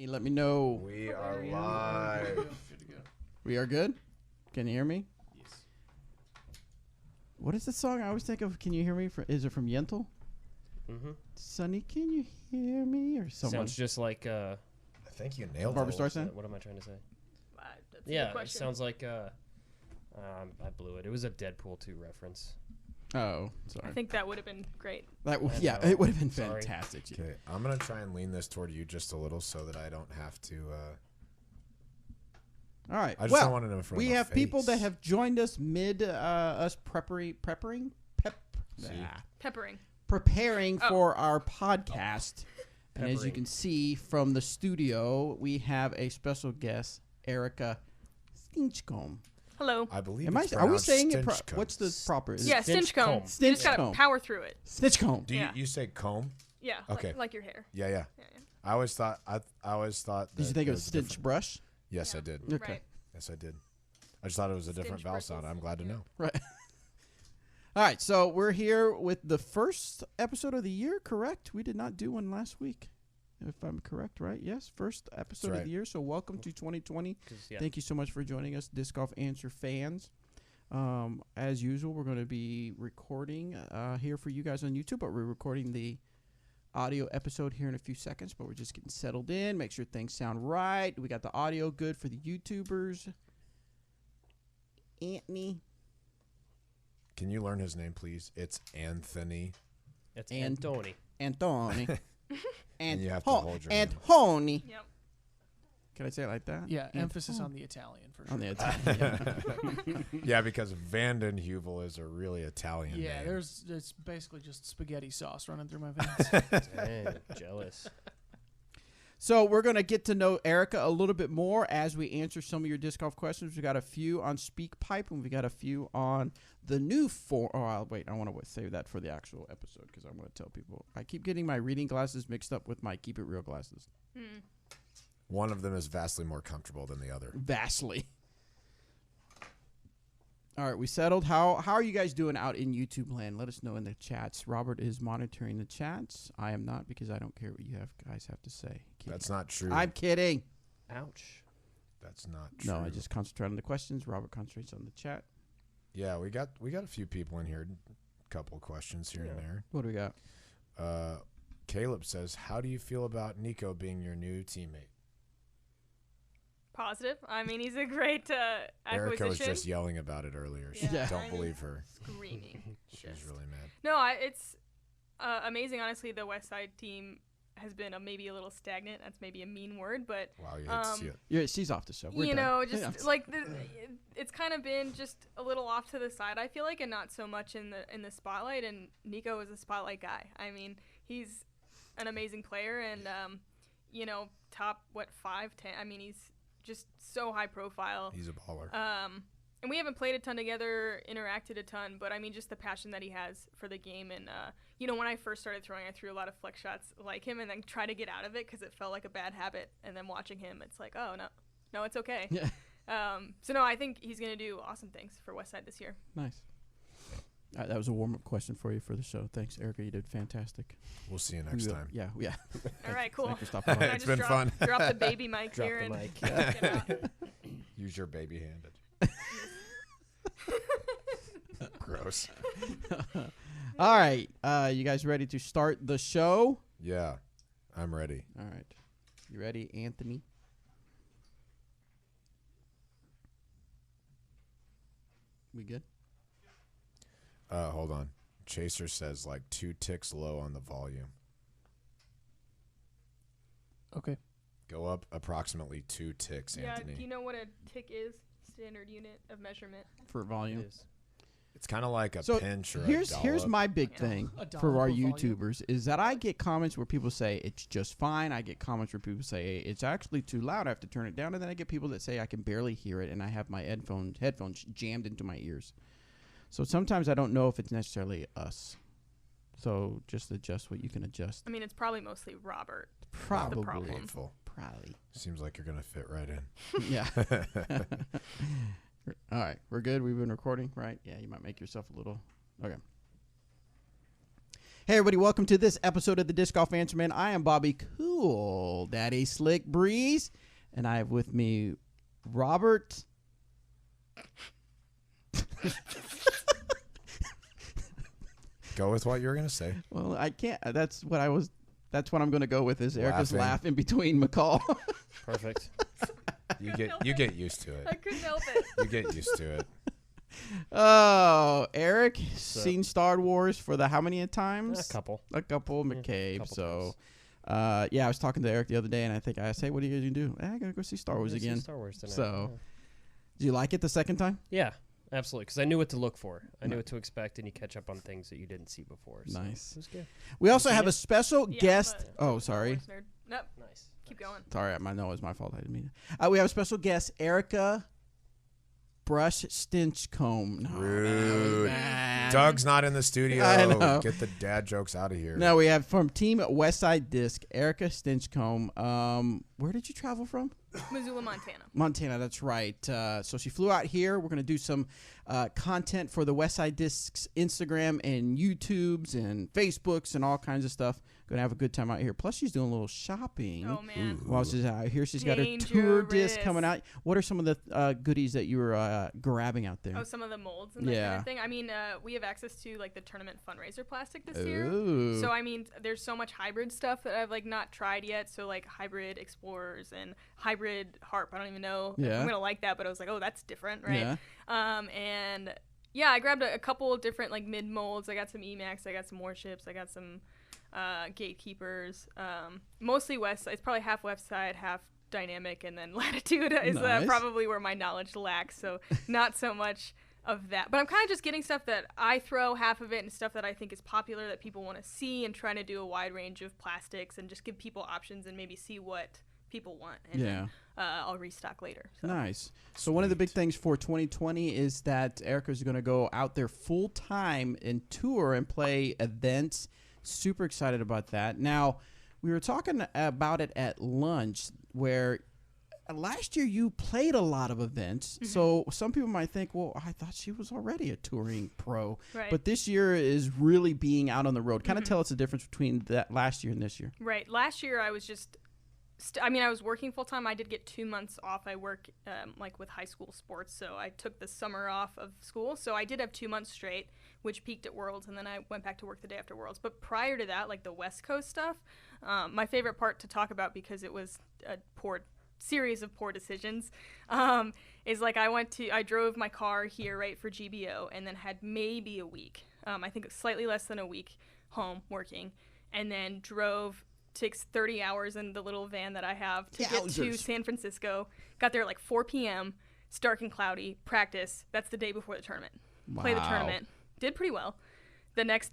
Let me know. We are live. Good to go. We are good? Can you hear me? Yes. What is the song I always think of? Can you hear me? Is it from Yentl? Mm-hmm. Sonny, can you hear me? Or someone? Sounds just like I think you nailed Barbara it. Streisand? what am I trying to say? That's a Yeah, good it question. sounds like I blew it. It was a Deadpool 2 reference. Oh, sorry. I think that would have been great. Yeah, know. it would have been Sorry. fantastic. Okay, I'm gonna try and lean this toward you just a little so that I don't have to. All right. I just well, don't want to know in front we of my have people that face. have joined us mid us preparing Peppering. Oh. for our podcast. And as you Peppering. can see from the studio, we have a special guest, Erika Stinchcomb. Hello. I believe. Are we pronounced saying it? Stinchcomb. What's the proper? Is Yeah, it Stinchcomb. Stinchcomb. You just gotta Stinchcomb. power through it. Stinchcomb. Do Yeah. you say comb? Yeah. Okay. Like your hair. Yeah. Yeah. I always thought. I always thought. Did you that think it it was a different- Stitch Brush? Yes, I Yeah. did. Okay. Right. Yes, I did. I just thought it was a different Stench vowel bristles. sound. I'm glad to know. Right. All right, so we're here with the first episode of the year, correct? We did not do one last week, if I'm correct, right? Yes, first episode of right. the year. So welcome to 2020. 'Cause, yeah, Thank you so much for joining us, Disc Golf Answer fans. As usual, we're going to be recording here for you guys on YouTube, but we're recording the audio episode here in a few seconds, but we're just getting settled in, make sure things sound right. We got the audio good for the YouTubers. Anthony. Can you learn his name, please? It's Anthony. it's and- Antoni. Antoni. And you have to hold your hand. Antoni. Yep. Can I say it like that? Yeah, emphasis Antoni. on the Italian for sure. On the Italian. Yeah, because Vanden Heuvel is a really Italian Yeah, name. there's it's basically just spaghetti sauce running through my veins. Dang, jealous. So we're going to get to know Erika a little bit more as we answer some of your disc golf questions. We got a few on SpeakPipe, and we got a few on the new form. Oh, wait, I want to save that for the actual episode because I'm going to tell people. I keep getting my reading glasses mixed up with my Keep It Real glasses. Mm. One of them is vastly more comfortable than the other. Vastly. All right, we settled. How are you guys doing out in YouTube land? Let us know in the chats. Robert is monitoring the chats. I am not because I don't care what you guys have to say. Kidding. That's not true. I'm kidding. Ouch. That's not true. No, I just concentrate on the questions. Robert concentrates on the chat. Yeah, we got a few people in here. A couple of questions here and there. What do we got? Caleb says, "How do you feel about Nikko being your new teammate?" Positive. I mean, he's a great acquisition. Erica was just yelling about it earlier. She Yeah. don't believe her. Screaming. She's Just- really mad. No, it's amazing. Honestly, the Westside team has been maybe a little stagnant. That's maybe a mean word, but Wow, you hate to see it. Yeah, she's off the show. We're you done. know, Yeah. just like it's kind of been just a little off to the side. I feel like, and not so much in the spotlight. And Nikko is a spotlight guy. I mean, he's an amazing player, and top 5, 10. I mean, he's just so high profile. He's a baller. And we haven't played a ton together, interacted a ton, but I mean, just the passion that he has for the game. And, when I first started throwing, I threw a lot of flex shots like him and then try to get out of it because it felt like a bad habit. And then watching him, it's like, oh, no, it's okay. Yeah. So, no, I think he's going to do awesome things for Westside this year. Nice. All right, that was a warm-up question for you for the show. Thanks, Erica. You did fantastic. We'll see you next time. Yeah. All right, cool. Thanks for stopping by. Can I It's just been fun. Drop the baby mic Drop here the and mic. get out. Use your baby-handed. Gross. All right. You guys ready to start the show? Yeah, I'm ready. All right. You ready, Anthony? We good? Hold on. Chaser says like 2 ticks low on the volume. Okay. Go up approximately 2 ticks, Yeah, Anthony. do you know what a tick is? Standard unit of measurement. For volume. It is. It's kind of like a So pinch or here's a here's dollop. my big Yeah. thing A for our dollop of volume. YouTubers is that I get comments where people say it's just fine. I get comments where people say it's actually too loud. I have to turn it down, and then I get people that say I can barely hear it, and I have my headphones jammed into my ears. So sometimes I don't know if it's necessarily us. So just adjust what you can adjust. I mean, it's probably mostly Robert. Probably. problem. Painful. Probably. Seems like you're gonna fit right in. Yeah. All right, we're good. We've been recording, right? Yeah, you might make yourself a little. Okay. Hey, everybody, welcome to this episode of the Disc Golf Answer Man. I am Bobby Cool, Daddy Slick Breeze, and I have with me Robert. Go with what you're going to say. Well, I can't. That's what I'm going to go with is Erica's Laughing. laugh in between McCall. Perfect. You get used to I it. couldn't help it. You get used to it. Oh, Eric, So- seen Star Wars for the how many times? A couple. A couple, Yeah, McCabe. couple So, yeah, I was talking to Eric the other day, and I think I said, "Hey, what are you going to do?" I'm going to go see Star Wars Let's see again. Star Wars tonight. So- Did you like it the second time? yeah, absolutely. Because I knew what to look for. I knew what to expect, and you catch up on things that you didn't see before. So Nice. It was good. We also seen have it? a special Yeah, guest. but- Oh, sorry. Star Wars nerd. Nope. Nice. Keep going. Sorry, no, it was my fault. I didn't mean it. We have a special guest, Erika Brush Stinchcomb. No, Rude. bad. Doug's not in the studio. I know. Get the dad jokes out of here. No, we have from Team Westside Discs, Erika Stinchcomb. Where did you travel from? Missoula, Montana. Montana, that's right. So she flew out here. We're going to do some content for the Westside Discs Instagram and YouTubes and Facebooks and all kinds of stuff. Going to have a good time out here. Plus, she's doing a little shopping. Oh, man. While she's out here, she's got her tour disc Dangerous. coming out. What are some of the goodies that you were grabbing out there? Oh, some of the molds and that Yeah. kind of thing. I mean, we have access to like the tournament fundraiser plastic this year. Ooh. So I mean, there's so much hybrid stuff that I've like not tried yet. So like hybrid Explorers and hybrid Harp. I don't even know if Yeah. I'm gonna like that, but I was like, oh, that's different, right? Yeah. And yeah, I grabbed a couple of different like mid molds. I got some Emacs. I got some Warships. I got some Gatekeepers. Mostly West. It's probably half West Side, half Dynamic, and then Latitude is Nice. probably where my knowledge lacks. So not so much of that. But I'm kind of just getting stuff that I throw half of it and stuff that I think is popular that people want to see, and trying to do a wide range of plastics and just give people options and maybe see what people want. And Yeah. then, I'll restock later. So. Nice. So one of the big things for 2020 is that Erica's going to go out there full time and tour and play events. Super excited about that. Now, we were talking about it at lunch where last year you played a lot of events. Mm-hmm. So some people might think, well, I thought she was already a touring pro. Right. But this year is really being out on the road. Kind of Mhm. tell us the difference between that last year and this year. Right. Last year I was just, I was working full time. I did get 2 months off. I work like with high school sports, so I took the summer off of school. So I did have 2 months straight, which peaked at Worlds, and then I went back to work the day after Worlds. But prior to that, like the West Coast stuff, my favorite part to talk about, because it was a series of poor decisions, is like I drove my car here right for GBO, and then had maybe a week. I think slightly less than a week home working, and then takes 30 hours in the little van that I have to get to Yowzers. San Francisco. Got there at like 4 p.m. It's dark and cloudy. Practice. That's the day before the tournament. Play the Wow. tournament. Did pretty well. The next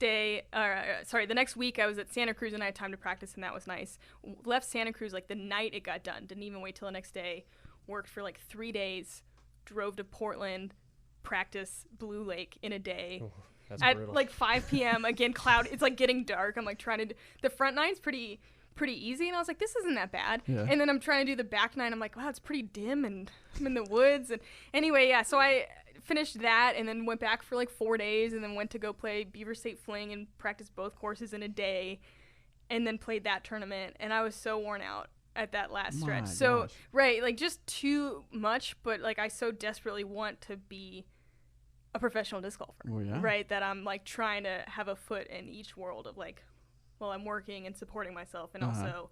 week I was at Santa Cruz and I had time to practice, and that was nice. Left Santa Cruz like the night it got done. Didn't even wait till the next day. Worked for like 3 days. Drove to Portland. Practice Blue Lake in a day. Oh, that's At brutal. like 5 p.m. again, cloud. It's like getting dark. I'm like trying to the front nine's pretty easy, and I was like, this isn't that bad. Yeah. And then I'm trying to do the back nine. I'm like, wow, it's pretty dim, and I'm in the woods. And anyway, yeah. So I finished that, and then went back for like 4 days, and then went to go play Beaver State Fling and practice both courses in a day, and then played that tournament. And I was so worn out at that last stretch. My So gosh. right, like just too much. But like I so desperately want to be a professional disc golfer, Well, yeah. right? That I'm like trying to have a foot in each world of like, well, I'm working and supporting myself, and also,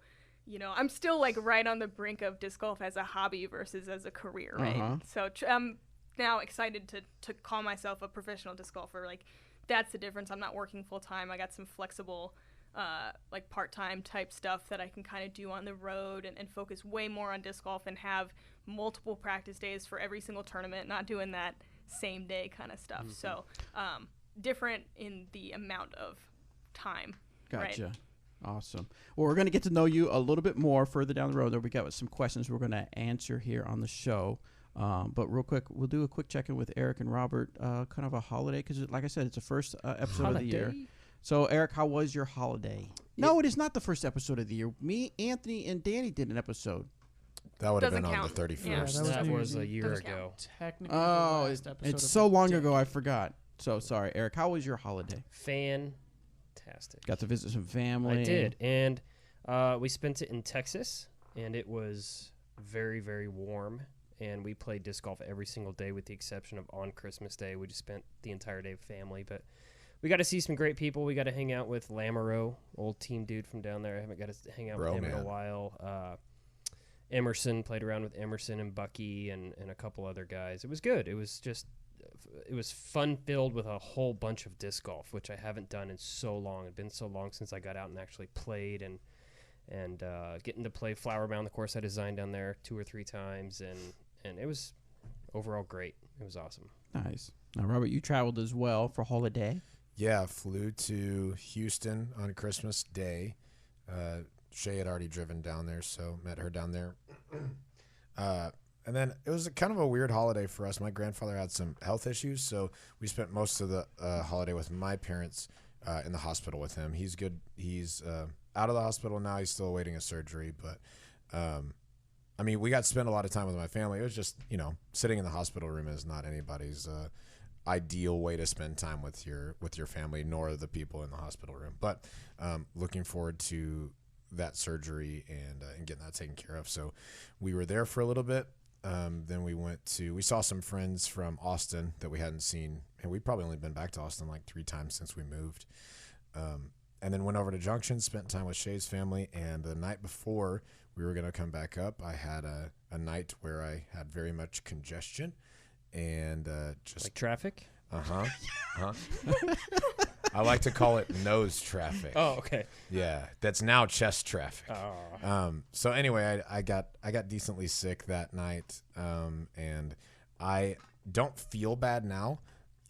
I'm still like right on the brink of disc golf as a hobby versus as a career, right? Uh-huh. So I'm now excited to call myself a professional disc golfer. Like that's the difference. I'm not working full time. I got some flexible, like part-time type stuff that I can kind of do on the road and focus way more on disc golf and have multiple practice days for every single tournament, not doing that same day kind of stuff. So different in the amount of time. Gotcha. Right. Awesome. Well, we're going to get to know you a little bit more further down the road. There we got some questions we're going to answer here on the show. But real quick, we'll do a quick check-in with Eric and Robert, kind of a holiday, because like I said, it's the first episode of the year. So, Eric, how was your holiday? No, it is not the first episode of the year. Me, Anthony, and Danny did an episode. That would have Doesn't been on count. the 31st. Yeah, that was That New was Year's a Eve. year Doesn't ago. Technically, Oh, the last episode it's of so the long ago, I decade. forgot. So, sorry, Eric, how was your holiday? fantastic. Got to visit some family. I did, and we spent it in Texas, and it was very, very warm. And we played disc golf every single day with the exception of on Christmas Day. We just spent the entire day with family. But we got to see some great people. We got to hang out with Lamoureux, old team dude from down there. I haven't got to hang out with him in a while. Emerson, played around with Emerson and Bucky and a couple other guys. It was good. It was fun-filled with a whole bunch of disc golf, which I haven't done in so long. It's been so long since I got out and actually played and getting to play Flower Mound, the course I designed down there 2 or 3 times, and it was overall great. It was awesome. Nice. Now, Robert, you traveled as well for holiday. Yeah, flew to Houston on Christmas Day. Shay had already driven down there, so met her down there. And then it was kind of a weird holiday for us. My grandfather had some health issues, so we spent most of the holiday with my parents in the hospital with him. He's good. He's out of the hospital now. He's still awaiting a surgery, but I mean, we got to spend a lot of time with my family. It was just, sitting in the hospital room is not anybody's ideal way to spend time with your family, nor the people in the hospital room. But looking forward to that surgery and getting that taken care of. So we were there for a little bit. Then we saw some friends from Austin that we hadn't seen, and we'd probably only been back to Austin like 3 times since we moved. And then went over to Junction, spent time with Shay's family, and the night before we were going to come back up, I had a night where I had very much congestion and just... Like traffic? Uh-huh. I like to call it nose traffic. Oh, okay. Yeah, that's now chest traffic. Oh. So anyway, I got decently sick that night, and I don't feel bad now,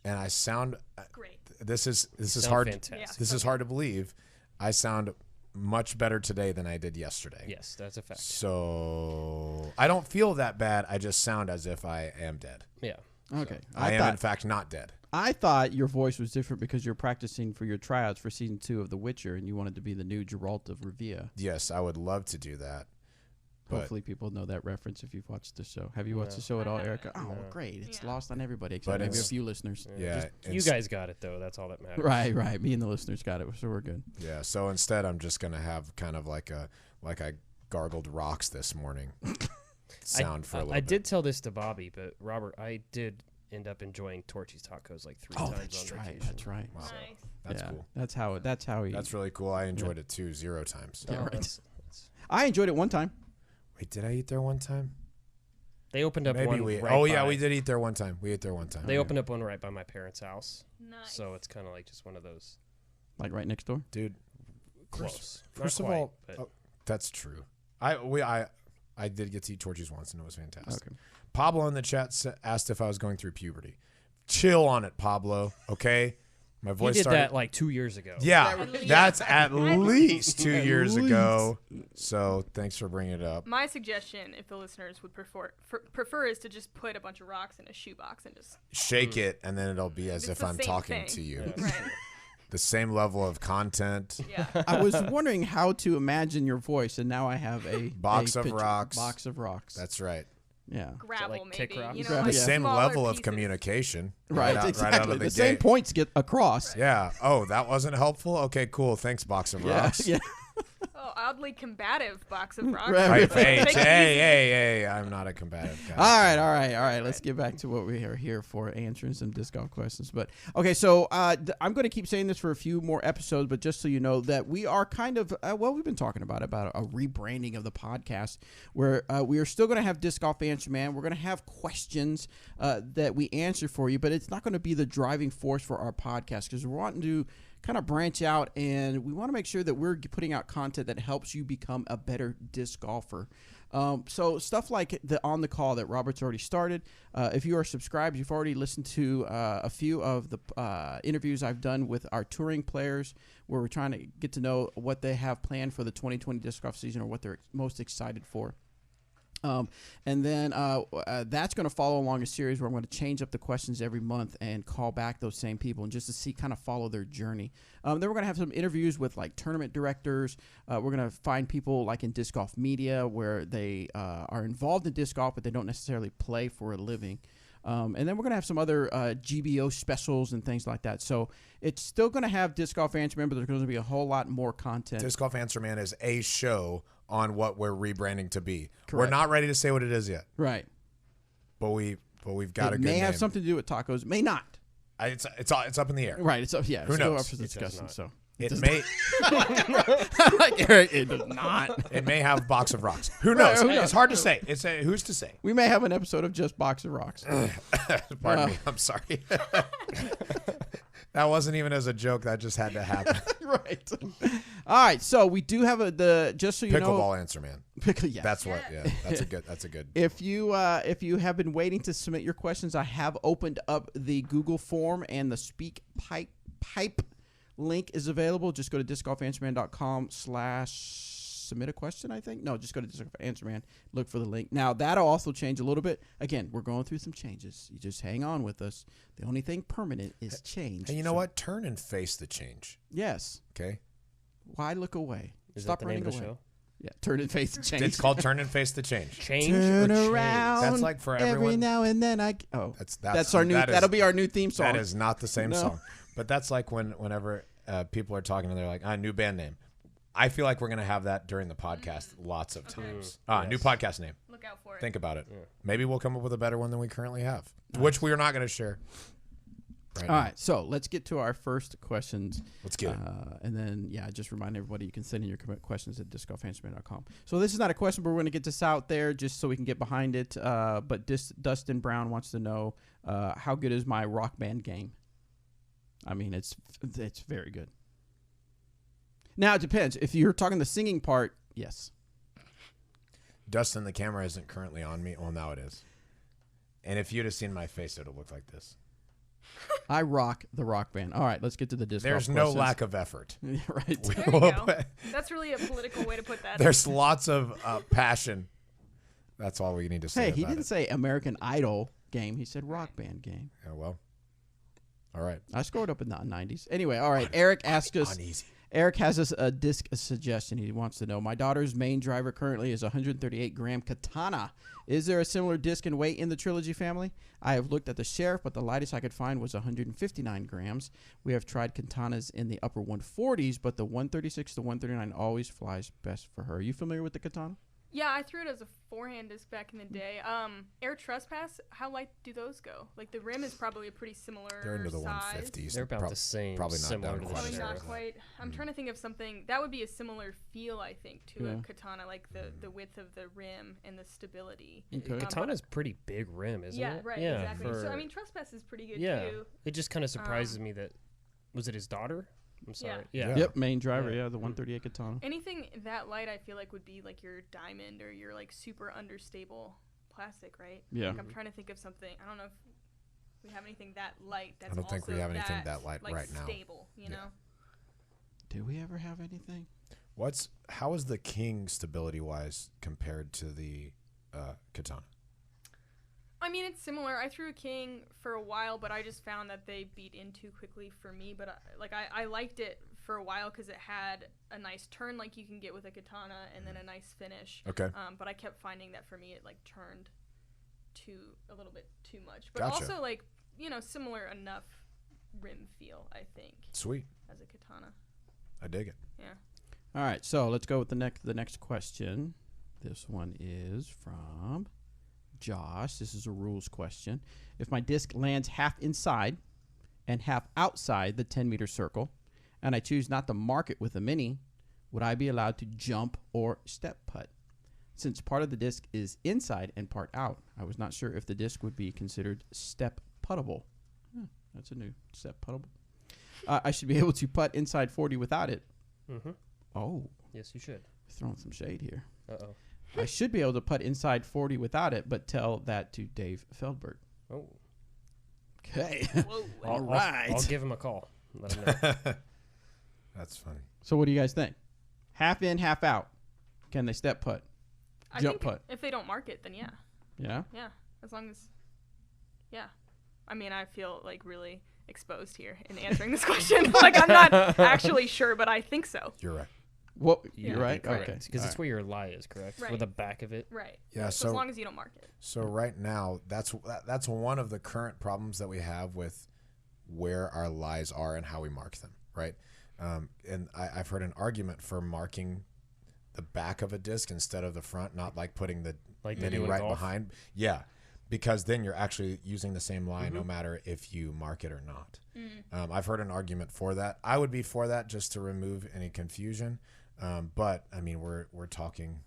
and I sound Great. This is Sound hard. fantastic. This is hard to believe. I sound much better today than I did yesterday. Yes, that's a fact. So I don't feel that bad. I just sound as if I am dead. Yeah. Okay. I am in fact not dead. I thought your voice was different because you're practicing for your tryouts for season 2 of The Witcher, and you wanted to be the new Geralt of Rivia. Yes, I would love to do that. Hopefully people know that reference if you've watched the show. Have you watched the show at all, Erica? Oh, No. great. It's Yeah. lost on everybody except maybe a few listeners. Yeah, You guys got it, though. That's all that matters. Right. Me and the listeners got it, so we're good. Yeah. So instead, I'm just gonna have kind of like I gargled rocks this morning. Sound for a little I bit. did tell this to Bobby, but Robert, I did end up enjoying Torchy's Tacos like 3 times on vacation. That's right. Wow. Nice. That's yeah, cool. That's how he. That's really cool. I enjoyed it too, 0 times. Yeah, Oh, right. that's- I enjoyed it one time. Wait, did I eat there one time? They opened up Maybe one we. right Oh yeah, by- we did eat there one time. We ate there one time. They opened up one right by my parents' house, Nice. so it's kind of like just one of those Like right next door. Dude. close. First Not of all, quite, but that's true. I did get to eat Torchy's once, and it was fantastic. Okay. Pablo in the chat asked if I was going through puberty. Chill on it, Pablo. Okay, my he voice did started. that like 2 years ago. Yeah, that's at least 2 At years least. ago. So thanks for bringing it up. My suggestion, if the listeners would prefer, is to just put a bunch of rocks in a shoebox and just Shake it, and then it'll be as It's if the I'm same talking thing. to you. right. The same level of content. Yeah. I was wondering how to imagine your voice, and now I have a Box a of picture- rocks. Box of rocks. That's right. Yeah. Gravel like tick maybe. rocks? You know, The like The Yeah. same smaller level of pieces. communication. Right. out Exactly. of the the same gate. points get across. Yeah. Oh, that wasn't helpful? Okay, cool. Thanks, Box of Yeah. Rocks. Yeah. Oh, oddly combative box of rocks. Right. Hey, Take it easy. hey, I'm not a combative guy. All right. Let's get back to what we are here for, answering some disc golf questions. But okay, so I'm going to keep saying this for a few more episodes, but just so you know that we are kind of we've been talking about a rebranding of the podcast, where we are still going to have Disc Golf Answer Man. We're going to have questions that we answer for you, but it's not going to be the driving force for our podcast because we're wanting to kind of branch out, and we want to make sure that we're putting out content that helps you become a better disc golfer. So stuff like the On the Call that Robert's already started. If you are subscribed, you've already listened to a few of the interviews I've done with our touring players, where we're trying to get to know what they have planned for the 2020 disc golf season or what they're most excited for. And then that's going to follow along a series where I'm going to change up the questions every month and call back those same people and just to see, kind of follow their journey. Then we're going to have some interviews with like tournament directors. We're going to find people like in disc golf media where they are involved in disc golf, but they don't necessarily play for a living. And then we're going to have some other GBO specials and things like that. So it's still going to have Disc Golf Answer Man, but there's going to be a whole lot more content. Disc Golf Answer Man is a show on what we're rebranding to be. Correct. We're not ready to say what it is yet. Right. But we've got a it good may have name. something to do with tacos. May not. It's up in the air. Right. It's up. Yeah. Who it's still knows? up for It does discussion. not. So It may like Eric, it does not. it may have Box of Rocks. Who Right, knows? who knows? It's hard to say. It's who's to say? We may have an episode of just Box of Rocks. Pardon me. I'm sorry. That wasn't even as a joke. That just had to happen. Right. All right. So we do have just so you know, Pickleball Answer Man. Yeah. That's what. Yeah. That's a good. If you have been waiting to submit your questions, I have opened up the Google form and the Speak Pipe link is available. Just go to discgolfanswerman.com/submit a question, I think. No, just go to Disc Golf Answer Man. Look for the link. Now, that'll also change a little bit. Again, we're going through some changes. You just hang on with us. The only thing permanent is change. And you know what? Turn and face the change. Yes. Okay. Why look away? Is Stop that the name running of the away. show? Yeah, turn and face the change. It's called Turn and Face the Change. Change Turn or change? around. That's like for every everyone. now and then that's our new. that is- That'll be our new theme song. That is not the same No. song. But that's like whenever people are talking and they're like, new band name. I feel like we're going to have that during the podcast lots of times. New podcast name. Look out for it. Think about it. Maybe we'll come up with a better one than we currently have, which we are not going to share. Right All now. right, so let's get to our first questions. Let's get it. And then, just remind everybody you can send in your questions at discgolfanswerman.com. So this is not a question, but we're going to get this out there just so we can get behind it. But Dustin Brown wants to know, how good is my rock band game? I mean, it's very good. Now, it depends. If you're talking the singing part, yes. Dustin, the camera isn't currently on me. Well, now it is. And if you'd have seen my face, it would have looked like this. I rock the rock band. All right, let's get to the disc golf There's no questions. lack of effort. Right. There you go. That's really a political way to put that. There's lots of passion. That's all we need to say Hey, about he didn't it. say American Idol game. He said rock band game. Yeah, well, all right. I scored up in the 90s. Anyway, all right. Eric asked us. Uneasy. Eric has us a disc suggestion. He wants to know, my daughter's main driver currently is a 138-gram Katana. Is there a similar disc and weight in the Trilogy family? I have looked at the Sheriff, but the lightest I could find was 159 grams. We have tried Katanas in the upper 140s, but the 136 to 139 always flies best for her. Are you familiar with the Katana? Yeah, I threw it as a forehand disc back in the day. Air Trespass, how light do those go? Like the rim is probably a pretty similar They're into the size. 150s. They're about the same. Probably not similar down to the quite Probably as not far. quite. I'm trying to think of something that would be a similar feel, I think, to Yeah. a Katana, like the width of the rim and the stability. Okay. Katana's pretty big rim, isn't Yeah, it? right, Yeah, exactly. So I for- mean, Trespass is pretty good yeah. too. It just kind of surprises me that was it his daughter? I'm sorry. Yeah. Yep, main driver, Yeah. the 138 Katana. Anything that light, I feel like would be like your diamond or your like super understable plastic, right? Yeah. Like, I'm trying to think of something. I don't know if we have anything that light. That's I don't think we also have anything that light like right now. Stable, you know. Do we ever have anything? How is the King stability wise compared to the Katana? I mean, it's similar. I threw a King for a while, but I just found that they beat in too quickly for me. But I liked it for a while because it had a nice turn like you can get with a Katana and then a nice finish. Okay. But I kept finding that for me it like turned a little bit too much. But Gotcha. also like, similar enough rim feel, I think, Sweet. as a Katana. I dig it. Yeah. All right, so let's go with the next question. This one is from Josh. This is a rules question. If my disc lands half inside and half outside the 10-meter circle, and I choose not to mark it with a mini, would I be allowed to jump or step putt? Since part of the disc is inside and part out, I was not sure if the disc would be considered step puttable. That's a new step puttable. I should be able to putt inside 40 without it. Mm-hmm. Oh, Yes, you should. throwing some shade here. Uh-oh. I should be able to putt inside 40 without it, but tell that to Dave Feldberg. Oh. Okay. Whoa. All right. I'll give him a call. Let him know. That's funny. So what do you guys think? Half in, half out. Can they step putt? I Jump think putt. if they don't mark it, then yeah. Yeah? Yeah. As long as, yeah. I mean, I feel like really exposed here in answering this question. Like I'm not actually sure, but I think so. You're right. Well, Yeah. you're right. Correct. Okay. Because it's where your lie is, correct? Right. With the back of it. Right. Yeah, So as long as you don't mark it. So right now, that's one of the current problems that we have with where our lies are and how we mark them, right? And I've heard an argument for marking the back of a disc instead of the front, not like putting the Like mini they do in right golf? behind. Yeah, because then you're actually using the same line no matter if you mark it or not. I've heard an argument for that. I would be for that just to remove any confusion. But I mean, we're talking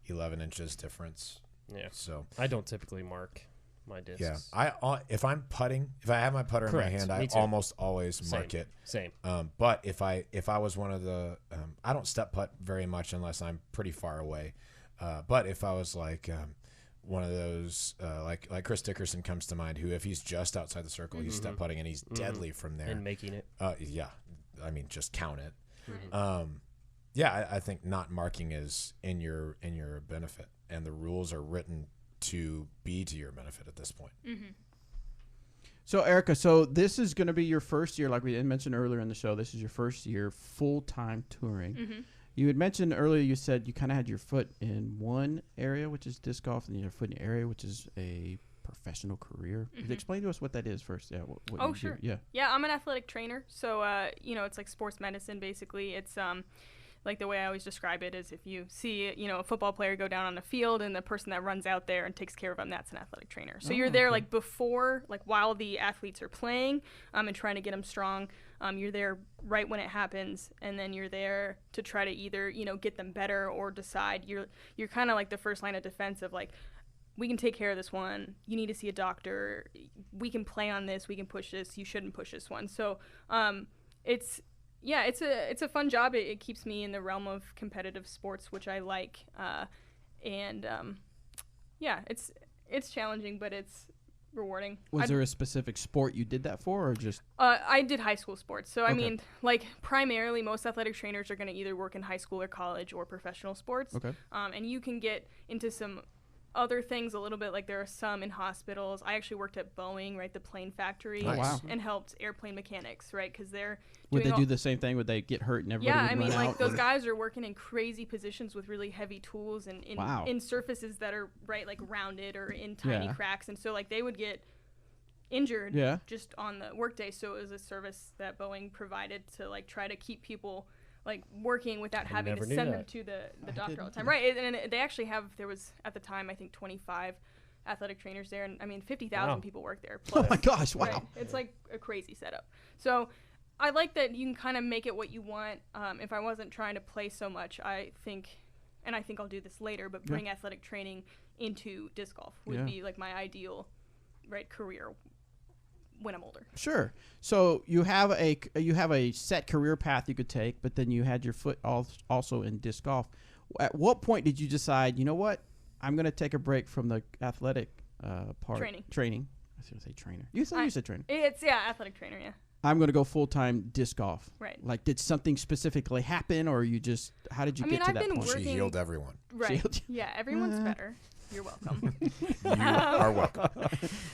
11 inches difference. Yeah. So I don't typically mark my discs. yeah, if I'm putting, if I have my putter Correct. in my hand, Me I too. almost always mark it. Same. But if I was one of the, I don't step putt very much unless I'm pretty far away. But if I was like one of those, like Chris Dickerson comes to mind, who if he's just outside the circle, he's step putting and he's deadly from there. And making it. Yeah, I mean just count it. Yeah, I think not marking is in your benefit, and the rules are written to be to your benefit at this point. So, Erika, so this is going to be your first year, like we mentioned earlier in the show. This is your first year full-time touring. You had mentioned earlier, you said you kind of had your foot in one area, which is disc golf, and your foot in the area, which is a professional career. Explain to us what that is first. Yeah. What Oh, you do. sure. Yeah. Yeah, I'm an athletic trainer. So, it's like sports medicine, basically. It's like the way I always describe it is if you see, a football player go down on the field and the person that runs out there and takes care of them, that's an athletic trainer. So you're there like before, like while the athletes are playing and trying to get them strong. You're there right when it happens, and then you're there to try to either, get them better or decide. You're kind of like the first line of defense of like, we can take care of this one. You need to see a doctor. We can play on this. We can push this. You shouldn't push this one. So it's a fun job. It keeps me in the realm of competitive sports, which I like. It's challenging, but it's rewarding. Was there a specific sport you did that for, or just? I did high school sports. So, I Okay. mean, like, primarily most athletic trainers are going to either work in high school or college or professional sports. Okay. And you can get into some other things a little bit, like there are some in hospitals. I actually worked at Boeing, right, the plane factory, Oh, wow. and helped airplane mechanics, right, because they're Would doing they do the same thing? Would they get hurt and everybody yeah, would I mean, run like out? those Or- guys are working in crazy positions with really heavy tools and in, Wow. in surfaces that are right like rounded or in tiny Yeah. cracks, and so like they would get injured Yeah. just on the workday. So it was a service that Boeing provided to like try to keep people like working without having to never knew send them that. to the doctor all the didn't time. know. Right, and they actually there was at the time I think 25 athletic trainers there, and I mean 50,000 Wow. people work there. Oh my gosh! Wow. Right. It's like a crazy setup. So I like that you can kind of make it what you want. If I wasn't trying to play so much, I think I'll do this later, but bring athletic training into disc golf would Yeah. be like my ideal career when I'm older. Sure. So you have a set career path you could take, but then you had your foot also in disc golf. At what point did you decide, you know what, I'm going to take a break from the athletic part? Training. I was going to say trainer. You said trainer. It's athletic trainer, yeah. I'm going to go full-time disc golf. Right. Like, did something specifically happen, or you just, how did you get to I've that been point? working- She healed everyone. Right. Shield. Yeah, everyone's better. You're welcome. You are welcome.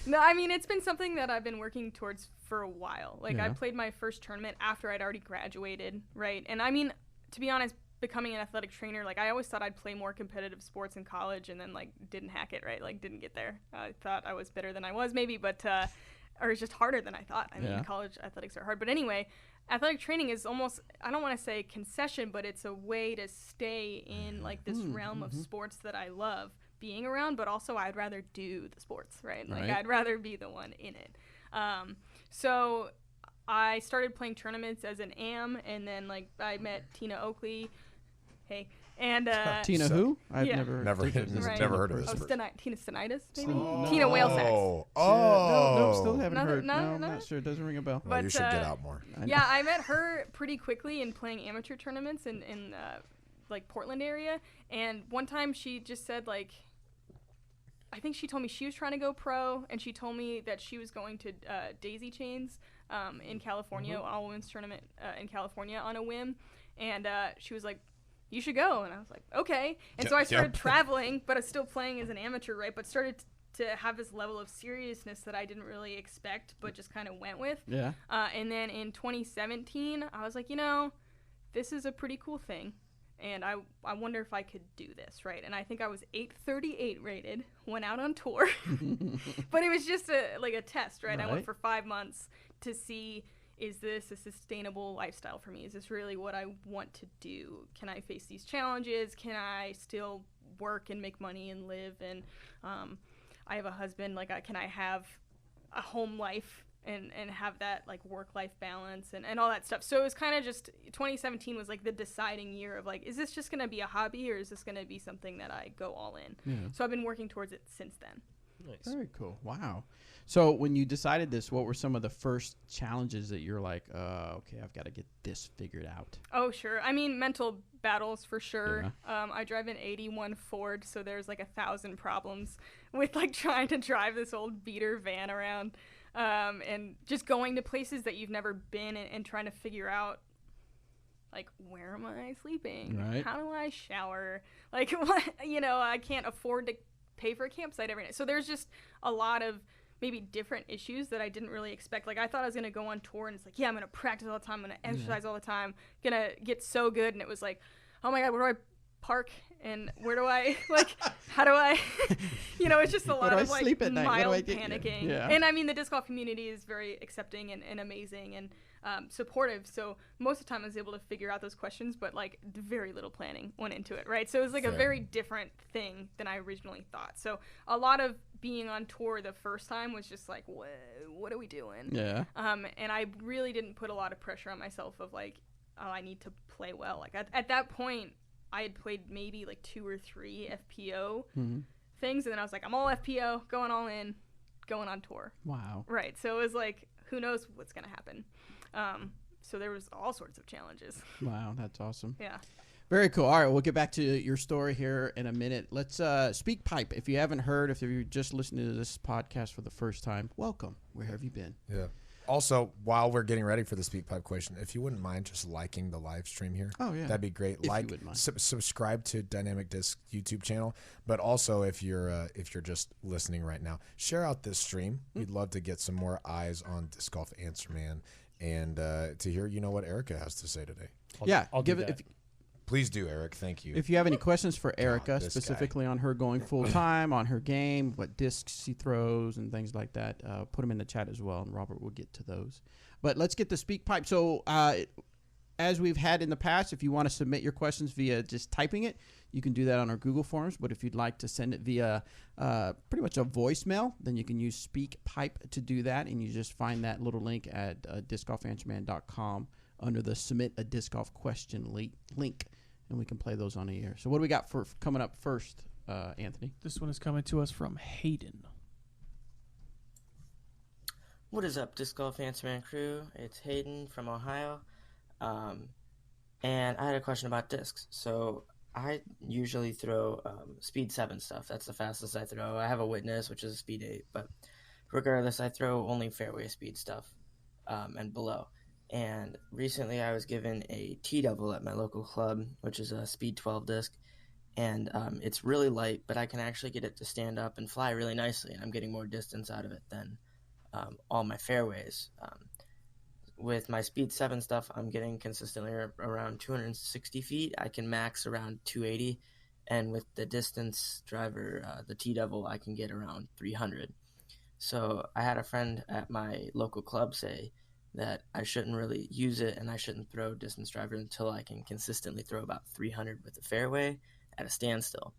No, I mean, it's been something that I've been working towards for a while. Like, I Yeah. played my first tournament after I'd already graduated, right? And I mean, to be honest, becoming an athletic trainer, like, I always thought I'd play more competitive sports in college and then, like, didn't hack it, right? Like, didn't get there. I thought I was better than I was, maybe, but, or it's just harder than I thought. I mean, Yeah. college athletics are hard. But anyway, athletic training is almost, I don't want to say concession, but it's a way to stay in, like, this realm of sports that I love being around, but also I'd rather do the sports, right? Like, Right. I'd rather be the one in it. So I started playing tournaments as an AM, and then, like, I met Tina Oakley. Hey. And Tina So- who? I've Yeah. never Never heard of Right. never heard of this. Tina Stenitis, maybe? No. Tina Whalesax. No, still haven't None- heard. none- No, I'm none? not sure. It doesn't ring a bell. Well, you But, should get out more. I know. Yeah, I met her pretty quickly in playing amateur tournaments in like Portland area. And one time she just said, like, I think she told me she was trying to go pro, and she told me that she was going to Daisy Chains in California, all women's tournament in California on a whim. And she was like, you should go. And I was like, okay. And so I started traveling, but I was still playing as an amateur, right? But started to have this level of seriousness that I didn't really expect, but just kind of went with. Yeah. And then in 2017, I was like, this is a pretty cool thing. And I wonder if I could do this, right? And I think I was 838 rated, went out on tour. But it was just a test, right? I went for 5 months to see, is this a sustainable lifestyle for me? Is this really what I want to do? Can I face these challenges? Can I still work and make money and live? And I have a husband. Can I have a home life and have that like work-life balance and all that stuff? So it was kind of just 2017 was like the deciding year of like, is this just going to be a hobby or is this going to be something that I go all in? Yeah. So I've been working towards it since then. Nice. Very cool. Wow. So when you decided this, what were some of the first challenges that you're like, okay, I've got to get this figured out? Oh, sure. I mean, mental battles for sure. Yeah. I drive an 81 Ford, so there's like 1,000 problems with like trying to drive this old beater van around. And just going to places that you've never been and trying to figure out, like, where am I sleeping? Right. How do I shower? Like, what, I can't afford to pay for a campsite every night. So there's just a lot of maybe different issues that I didn't really expect. Like, I thought I was going to go on tour and it's like, yeah, I'm going to practice all the time. I'm going to exercise all the time. Going to get so good. And it was like, oh my God, where do I park? And where do I, how do I, it's just a lot of like mild panicking. Yeah. And I mean, the disc golf community is very accepting and amazing and supportive. So most of the time I was able to figure out those questions, but like very little planning went into it, right? So it was like a very different thing than I originally thought. So a lot of being on tour the first time was just like, what are we doing? Yeah. And I really didn't put a lot of pressure on myself of like, oh, I need to play well. Like at that point, I had played maybe like 2 or 3 FPO things, and then I was like, I'm all FPO, going all in, going on tour. Wow. Right. So it was like, who knows what's going to happen. So there was all sorts of challenges. Wow, that's awesome. Yeah. Very cool. All right, we'll get back to your story here in a minute. Let's speak pipe. If you haven't heard, if you're just listening to this podcast for the first time, welcome. Where have you been? Yeah. Also, while we're getting ready for the speak pipe question, if you wouldn't mind just liking the live stream here, that'd be great. Subscribe to Dynamic Disc YouTube channel, but also if you're just listening right now, share out this stream. We'd love to get some more eyes on Disc Golf Answer Man and to hear what Erika has to say today. I'll give it. Please do, Eric. Thank you. If you have any questions for Erika, specifically on her going full-time, on her game, what discs she throws, and things like that, put them in the chat as well, and Robert will get to those. But let's get to Speak Pipe. So as we've had in the past, if you want to submit your questions via just typing it, you can do that on our Google Forms. But if you'd like to send it via pretty much a voicemail, then you can use Speak Pipe to do that, and you just find that little link at discgolfanswerman.com under the Submit a Disc Golf Question link. And we can play those on the air. So what do we got for coming up first, Anthony? This one is coming to us from Hayden. What is up, Disc Golf Answer Man crew? It's Hayden from Ohio. And I had a question about discs. So I usually throw speed 7 stuff. That's the fastest I throw. I have a Witness, which is a speed 8. But regardless, I throw only fairway speed stuff and below. And recently I was given a T-Double at my local club, which is a speed 12 disc. And it's really light, but I can actually get it to stand up and fly really nicely. And I'm getting more distance out of it than all my fairways. With my speed 7 stuff, I'm getting consistently around 260 feet. I can max around 280. And with the distance driver, the T-Double, I can get around 300. So I had a friend at my local club say that I shouldn't really use it and I shouldn't throw distance driver until I can consistently throw about 300 with the fairway at a standstill.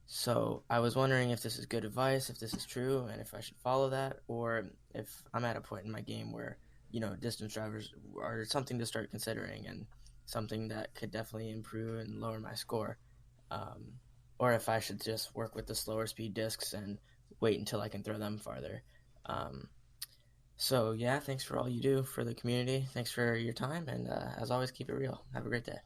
So I was wondering if this is good advice, if this is true, and if I should follow that, or if I'm at a point in my game where, distance drivers are something to start considering and something that could definitely improve and lower my score. Or if I should just work with the slower speed discs and wait until I can throw them farther. So, yeah, thanks for all you do for the community. Thanks for your time, and as always, keep it real. Have a great day.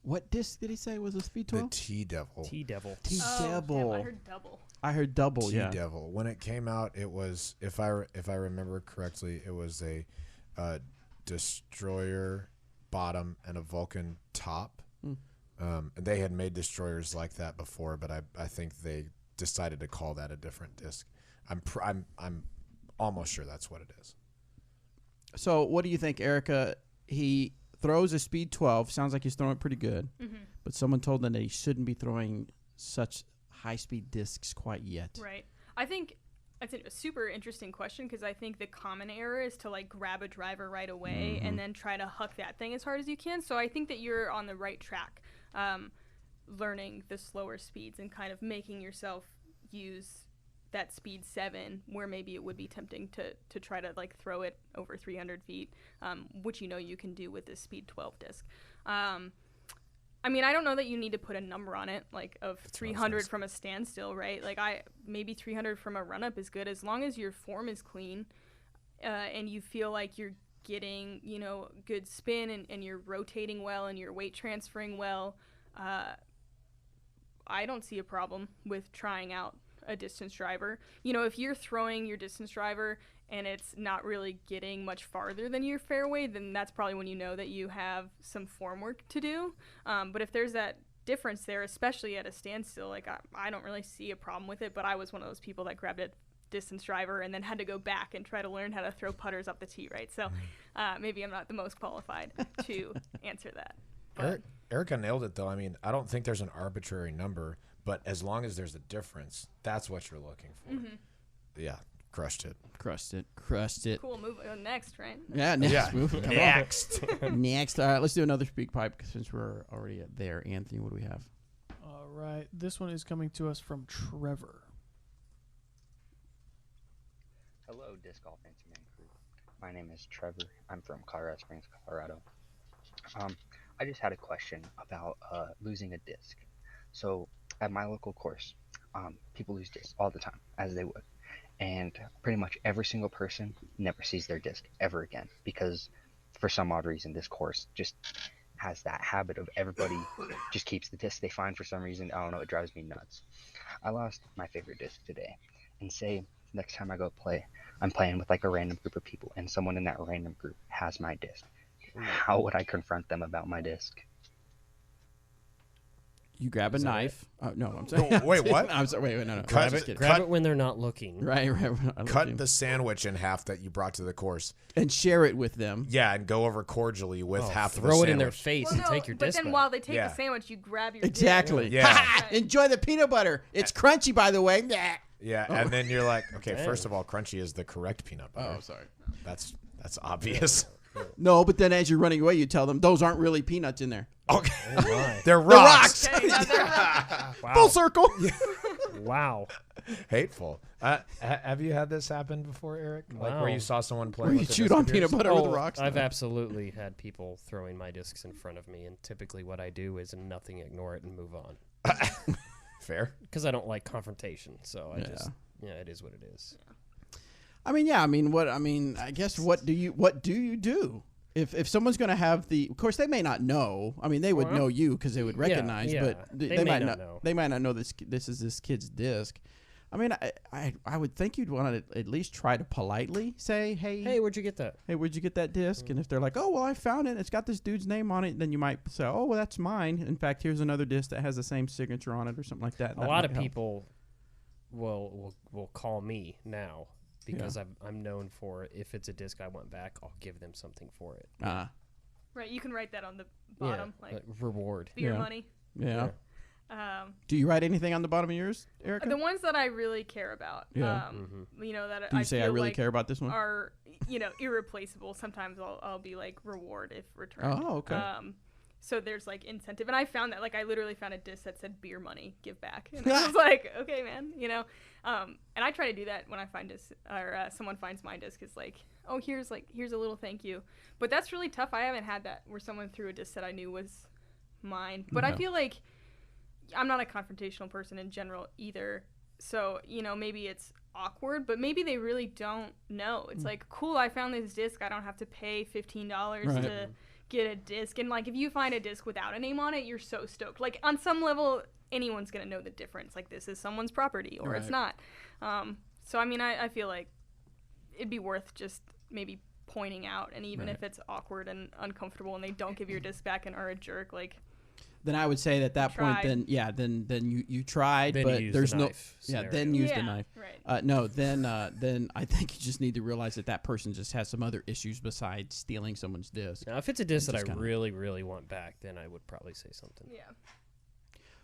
What disc did he say was a speed 12? The T-Devil. T-Devil. T-Devil. I heard double. I heard double, yeah. T-Devil. When it came out, it was, if I remember correctly, it was a Destroyer bottom and a Vulcan top. And they had made Destroyers like that before, but I think they decided to call that a different disc. I'm almost sure that's what it is. So what do you think, Erika? He throws a speed 12. Sounds like he's throwing it pretty good. Mm-hmm. But someone told him that he shouldn't be throwing such high-speed discs quite yet. Right. I think that's a super interesting question because I think the common error is to like grab a driver right away and then try to huck that thing as hard as you can. So I think that you're on the right track, learning the slower speeds and kind of making yourself use that speed 7 where maybe it would be tempting to try to like throw it over 300 feet, which you can do with this speed 12 disc. I mean, I don't know that you need to put a number on it, like of 300 from a standstill, right? Like maybe 300 from a run-up is good as long as your form is clean and you feel like you're getting, good spin and you're rotating well and you're weight transferring well. I don't see a problem with trying out a distance driver. If you're throwing your distance driver and it's not really getting much farther than your fairway, then that's probably when you know that you have some form work to do. But if there's that difference there, especially at a standstill, like I don't really see a problem with it, but I was one of those people that grabbed a distance driver and then had to go back and try to learn how to throw putters up the tee, right? So maybe I'm not the most qualified to answer that. Erika nailed it, though. I mean, I don't think there's an arbitrary number, but as long as there's a difference, that's what you're looking for. Mm-hmm. Yeah, crushed it. Cool, move next, right? Yeah, next. Yeah. Move. Come on. Next. Next. All right, let's do another speak pipe since we're already there. Anthony, what do we have? All right. This one is coming to us from Trevor. Hello, Disc Golf Answer Man crew. My name is Trevor. I'm from Colorado Springs, Colorado. I just had a question about losing a disc. So at my local course, people lose discs all the time, as they would. And pretty much every single person never sees their disc ever again because for some odd reason, this course just has that habit of everybody just keeps the disc they find for some reason. I don't know, it drives me nuts. I lost my favorite disc today. And say next time I go play, I'm playing with like a random group of people and someone in that random group has my disc. How would I confront them about my disc? You grab a knife. Oh, no, I'm sorry. Wait, what? I'm sorry. Wait, no. Cut I'm just it. kidding. Grab it when they're not looking. Right. Cut the sandwich in half that you brought to the course. And share it with them. Yeah, and go over cordially with half of the Throw sandwich. it in their face and take your but disc then back. while they take Yeah. the sandwich, you grab your Exactly. disc. Yeah. Right. Enjoy the peanut butter. It's crunchy, by the way. Yeah, and then you're like, okay, Dang. first of all, crunchy is the correct peanut butter. Oh, sorry. That's obvious. No, but then as you're running away, you tell them those aren't really peanuts in there. Okay. Oh, my. They're rocks. Okay, now they're- Wow. Full circle. Wow. Hateful. Have you had this happen before, Eric? Like Wow. where you saw someone play Where you with a chewed disc on of peanut yours? butter with rocks. I've absolutely had people throwing my discs in front of me, and typically what I do is nothing, ignore it, and move on. Fair. Because I don't like confrontation, so I Yeah. just, it is what it is. I guess what do you do? If someone's going to have of course they may not know. I mean, they would know you because they would recognize, yeah. but They may might not know. They might not know this is this kid's disc. I mean, I would think you'd want to at least try to politely say, Hey, where'd you get that? hey, where'd you get that disc? And if they're like, oh, well, I found it. It's got this dude's name on it. Then you might say, oh, well, that's mine. In fact, here's another disc that has the same signature on it or something like that. A lot of people will call me now because I'm known for, if it's a disc I want back, I'll give them something for it. Right, you can write that on the bottom, like reward. beer Yeah. money. Yeah. Do you write anything on the bottom of yours, Erica? The ones that I really care about, Yeah. that Do you I say I feel really like care about this one? are irreplaceable. Sometimes I'll be like reward if returned. Oh, okay. So there's like incentive, and I found that I literally found a disc that said beer money, give back, and I was like, okay, man, and I try to do that when I find disc or someone finds my disc. Is like, oh, here's a little thank you, but that's really tough. I haven't had that where someone threw a disc that I knew was mine, but I feel like I'm not a confrontational person in general either. So, maybe it's awkward, but maybe they really don't know. It's like, cool, I found this disc. I don't have to pay $15 Right. to get a disc. And if you find a disc without a name on it, you're so stoked. On some level, anyone's going to know the difference. This is someone's property or it's not. So, I feel like it'd be worth just maybe pointing out. And even if it's awkward and uncomfortable and they don't give your disc back and are a jerk, then I would say at that point, Tried. then you tried, Then but you use there's the no, knife then use the Yeah, knife. right. No, then I think you just need to realize that person just has some other issues besides stealing someone's disc. Now, if it's a disc that I Just kinda- really, really want back, then I would probably say something. Yeah.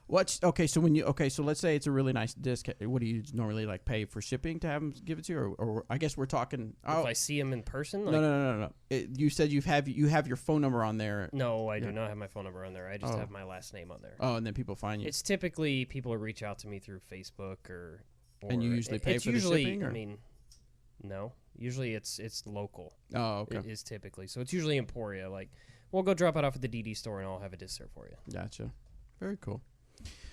So let's say it's a really nice disc. What do you normally like pay for shipping to have them give it to you, or I guess we're talking. If I see him in person, like, No. You said you have your phone number on there. No, I do Yeah. not have my phone number on there. I just Oh. have my last name on there. Oh, and then people find you. It's typically people who reach out to me through Facebook or And you usually pay it's for the usually, shipping, or? I mean, no. Usually it's local. Oh, okay. It is typically. So it's usually Emporia. Like, we'll go drop it off at the DD store and I'll have a disc there for you. Gotcha. Very cool.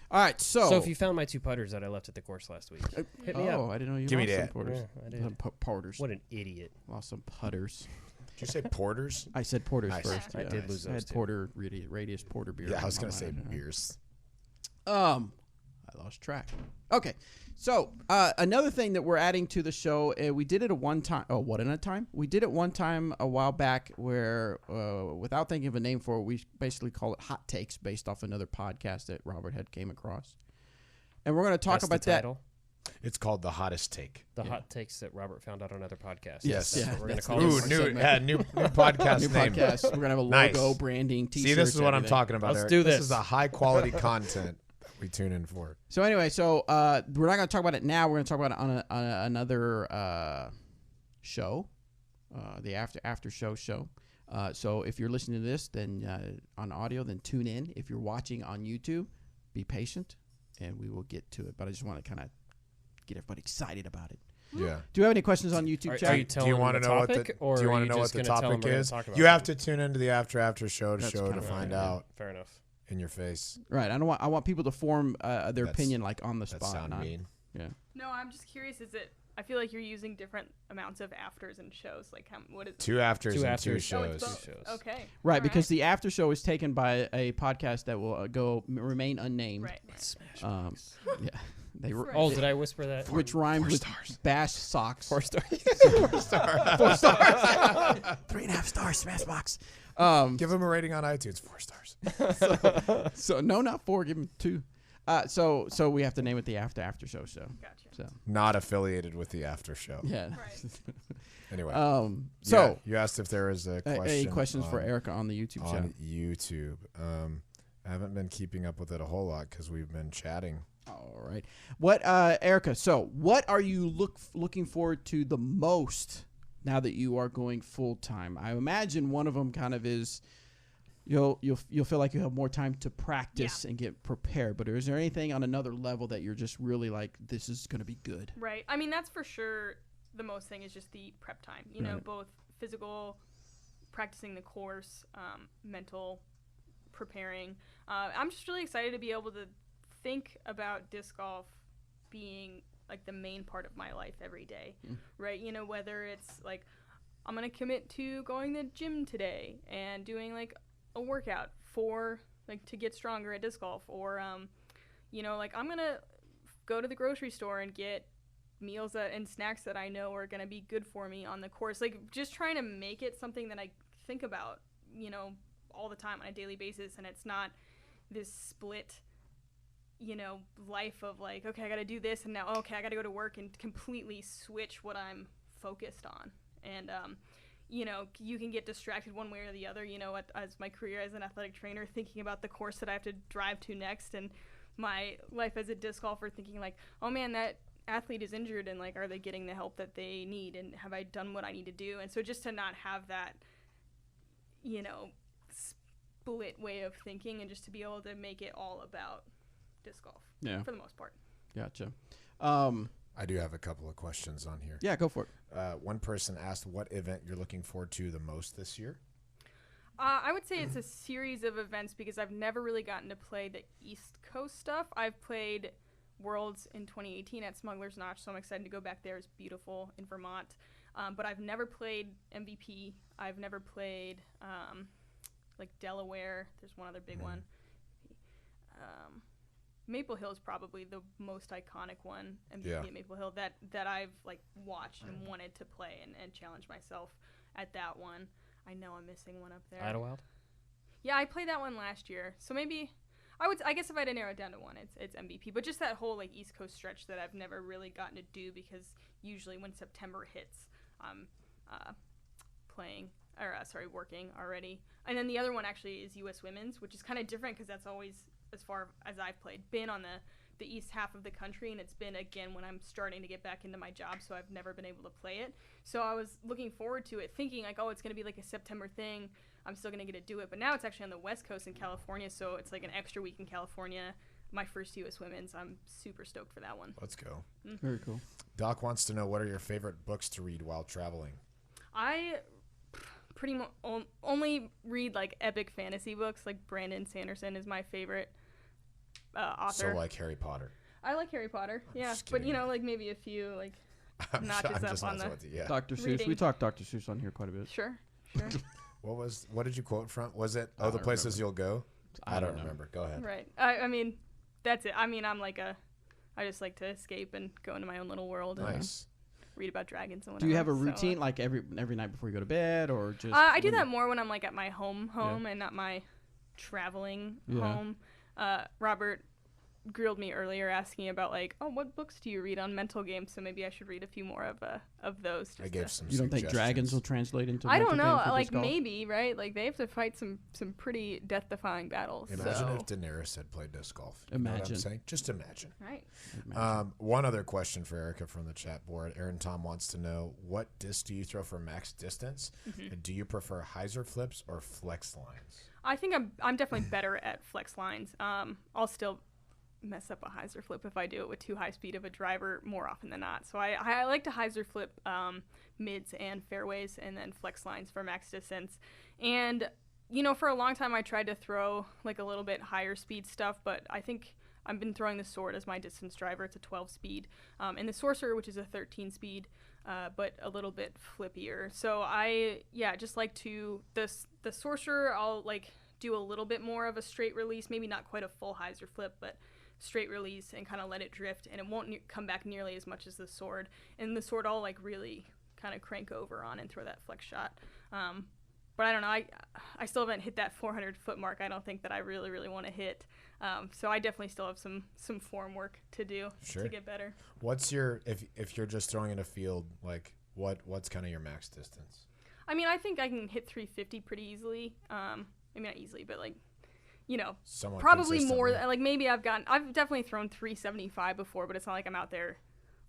All right, so if you found my 2 putters that I left at the course last week, hit me up. I didn't know you Give me lost some that. porters. Yeah, I did. Some porters. What an idiot. Lost some putters. Did you say porters? I said porters Nice. first. I did lose I those had too. porter radius porter beer. Yeah, I was on gonna my say mind. beers. I lost track. Okay, so another thing that we're adding to the show, we did it at one time. Oh, what in a time? We did it one time a while back where, without thinking of a name for it, we basically call it Hot Takes based off another podcast that Robert had came across. And we're going to talk That's about the that. title. It's called the hottest take. The hot takes that Robert found out on other podcasts. Yes. That's Yeah, what we're going to that's call the Ooh, this. new- new, segment. new podcast New name. podcast. We're going to have a Nice. logo, branding, t-shirts. See, this is what I'm everything. talking about. Let's Eric. do This this. is the high quality content that we tune in for. So anyway, we're not going to talk about it now. We're going to talk about it on another show, the after show. So if you're listening to this, then on audio, then tune in. If you're watching on YouTube, be patient, and we will get to it. But I just want to kind of get everybody excited about it. Yeah. Do you have any questions on YouTube, Are chat? you telling Do you them want to the know what topic, the or Do you are want to you know what just the gonna tell them topic we're gonna is? talk about You have something? to tune into the after show That's to kinda find right, yeah. out Fair enough. in your face. Right. I want people to form their That's- opinion like on the That spot. sound not- mean. Yeah. No, I'm just curious. I feel like you're using different amounts of afters and shows. Like, what is it? 2 afters Two and afters. 2 Oh, it's shows. both. Shows. Okay. Right, All because the after show is taken by a podcast that will remain unnamed. Right. Smash. Yeah. They Right. Oh, did I whisper that? which rhymes 4 with stars. bash socks. 4 stars. 4 stars. 3.5 stars. Smashbox. Give them a rating on iTunes. 4 stars. So no, not 4. Give them 2. So we have to name it the after show. Gotcha. So Not affiliated with the after show. yeah. Right. Anyway. So yeah, you asked if there was a question. any questions for on- Erika on the YouTube channel? on YouTube. I haven't been keeping up with it a whole lot because we've been chatting. All right. What, Erika? So, what are you looking forward to the most now that you are going full time? I imagine one of them kind of is you'll feel like you have more time to practice and get prepared. But is there anything on another level that you're just really like, this is going to be good? Right. I mean, that's for sure. The most thing is just the prep time. You know, Right. both physical, practicing the course, mental, preparing. I'm just really excited to be able to think about disc golf being like the main part of my life every day, right? You know, whether it's like I'm gonna commit to going to the gym today and doing like a workout for like to get stronger at disc golf, or you know, like I'm gonna go to the grocery store and get meals and snacks that I know are gonna be good for me on the course. Like just trying to make it something that I think about, you know, all the time on a daily basis, and it's not this split, you know, life of like, okay, I got to do this, and now, okay, I got to go to work and completely switch what I'm focused on. And, you know, you can get distracted one way or the other, you know, as my career as an athletic trainer, thinking about the course that I have to drive to next, and my life as a disc golfer thinking like, oh man, that athlete is injured, and like, are they getting the help that they need, and have I done what I need to do? And so just to not have that, you know, split way of thinking, and just to be able to make it all about disc golf for the most part. Gotcha. I do have a couple of questions on here. Yeah, go for it. One person asked what event you're looking forward to the most this year. I would say it's a series of events because I've never really gotten to play the East Coast stuff. I've played Worlds in 2018 at Smuggler's Notch, so I'm excited to go back there. It's beautiful in Vermont. But I've never played MVP. I've never played like Delaware. There's one other big one. Maple Hill is probably the most iconic one, MVP at Maple Hill, that I've like watched and wanted to play and challenge myself at that one. I know I'm missing one up there. Idlewild? Yeah, I played that one last year. So maybe I guess if I had to narrow it down to one, it's MVP. But just that whole like East Coast stretch that I've never really gotten to do because usually when September hits, I'm working already. And then the other one actually is U.S. Women's, which is kind of different because that's always, as far as I've played, been on the east half of the country, and it's been again when I'm starting to get back into my job, so I've never been able to play it. So I was looking forward to it, thinking like, oh, it's going to be like a September thing. I'm still going to get to do it. But now it's actually on the West Coast in California, so it's like an extra week in California. My first U.S. Women's. I'm super stoked for that one. Let's go. Very cool. Doc wants to know, what are your favorite books to read while traveling? I pretty much only read like epic fantasy books. Like Brandon Sanderson is my favorite author. So like Harry Potter. I like Harry Potter, yeah. just But kidding. like maybe a few like I'm notches just up on messing the. with you, yeah. Dr. Seuss. Reading. We talked Dr. Seuss on here quite a bit. Sure. What did you quote from? Was it I the don't places you'll go? I don't know. remember. Go ahead. Right. I mean, that's it. I mean, I just like to escape and go into my own little world and Nice. read about dragons and Do whatever. you have a So, routine like every night before you go to bed, or just? I do when that you- more when I'm like at my home and not my traveling Yeah. home. Robert grilled me earlier asking about like, oh, what books do you read on mental games? So maybe I should read a few more of those. Just I gave some You don't think dragons suggestions. will translate into? I mental don't know. games for Like disc golf? maybe, right? Like they have to fight some pretty death-defying battles. Imagine so. if Daenerys had played disc golf. You know what Imagine. I'm saying? Just imagine. Right. One other question for Erika from the chat board. Aaron Tom wants to know, what disc do you throw for max distance? And do you prefer Hyzer flips or flex lines? I think I'm definitely better at flex lines. I'll still mess up a Hyzer flip if I do it with too high speed of a driver more often than not. So I like to Hyzer flip mids and fairways and then flex lines for max distance. And, for a long time I tried to throw like a little bit higher speed stuff, but I think I've been throwing the Sword as my distance driver. It's a 12 speed. And the Sorcerer, which is a 13 speed, but a little bit flippier. So just like to, the Sorcerer, I'll like do a little bit more of a straight release, maybe not quite a full Hyzer flip, but straight release and kind of let it drift, and it won't come back nearly as much as the Sword. And the Sword I'll like really kind of crank over on and throw that flex shot. But I don't know, I still haven't hit that 400 foot mark. I don't think that I really want to hit. So I definitely still have some form work to do Sure. to get better. What's your, if you're just throwing in a field, like what's kind of your max distance? I mean, I think I can hit 350 pretty easily. Maybe not easily, but like, Somewhat probably more. consistently. Like maybe I've definitely thrown 375 before, but it's not like I'm out there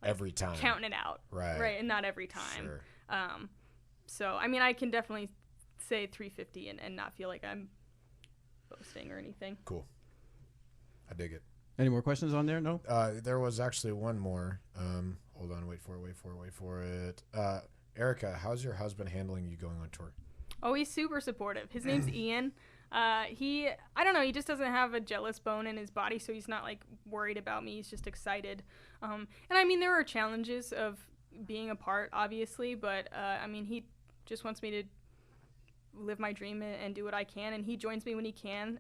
Every time. counting it out. Right. And not every time. Sure. So, I mean, I can definitely say 350 and not feel like I'm boasting or anything. Cool. I dig it. Any more questions on there? No. There was actually one more. Hold on. Wait for it. Erika, how's your husband handling you going on tour? Oh, he's super supportive. His name's Ian. I don't know, he just doesn't have a jealous bone in his body, so he's not like worried about me. He's just excited. And I mean, there are challenges of being apart, obviously, but I mean, he just wants me to live my dream and do what I can, and he joins me when he can.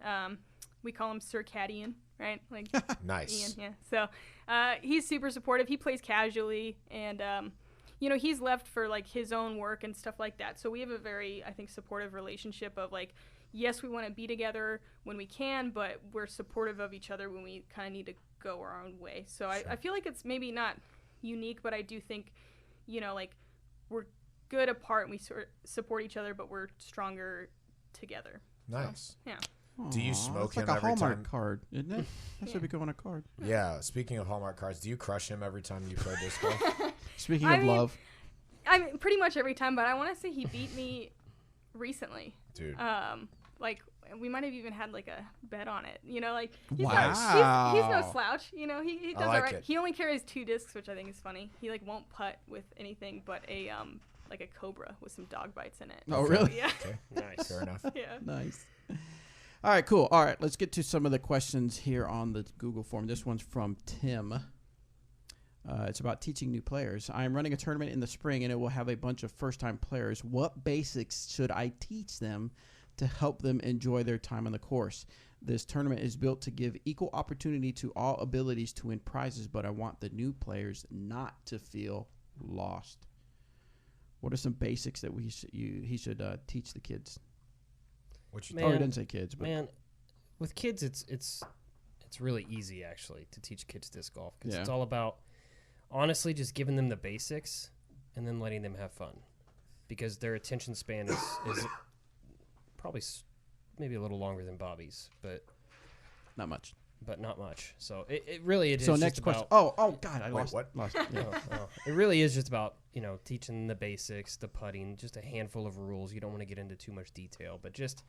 We call him Circadian, right? Like Nice. Ian, yeah. So he's super supportive. He plays casually, and he's left for like his own work and stuff like that. So we have a very, I think, supportive relationship of like, yes, we want to be together when we can, but we're supportive of each other when we kind of need to go our own way. So Sure. I feel like it's maybe not unique, but I do think, like we're good apart and we support each other, but we're stronger together. Nice. Yeah. Do you Aw, smoke it's like him a every Hallmark time? card, isn't it? That Yeah. should be going on a card. Yeah. Speaking of Hallmark cards, do you crush him every time you play disc golf? Speaking I of mean, love, I mean, pretty much every time, but I want to say he beat me recently. Dude. Like we might have even had like a bet on it. Like he's, Wow. he's no slouch. He does I all like right. it. He only carries 2 discs, which I think is funny. He like won't putt with anything but a like a Cobra with some dog bites in it. Oh, So, really? Yeah. Okay. Nice. Fair enough. Yeah. nice. All right, cool. All right, let's get to some of the questions here on the Google form. This one's from Tim. It's about teaching new players. I am running a tournament in the spring, and it will have a bunch of first-time players. What basics should I teach them to help them enjoy their time on the course? This tournament is built to give equal opportunity to all abilities to win prizes, but I want the new players not to feel lost. What are some basics that he should teach the kids? What you Man, Oh, he didn't say kids, but Man, with kids, it's It's really easy, actually, to teach kids disc golf because Yeah. it's all about, honestly, just giving them the basics and then letting them have fun. Because their attention span is probably maybe a little longer than Bobby's, but Not much. not much. So it really is. So just next question. about- Oh God, I Wait, lost. what? Lost. Yeah. It really is just about, teaching the basics, the putting, just a handful of rules. You don't want to get into too much detail, but just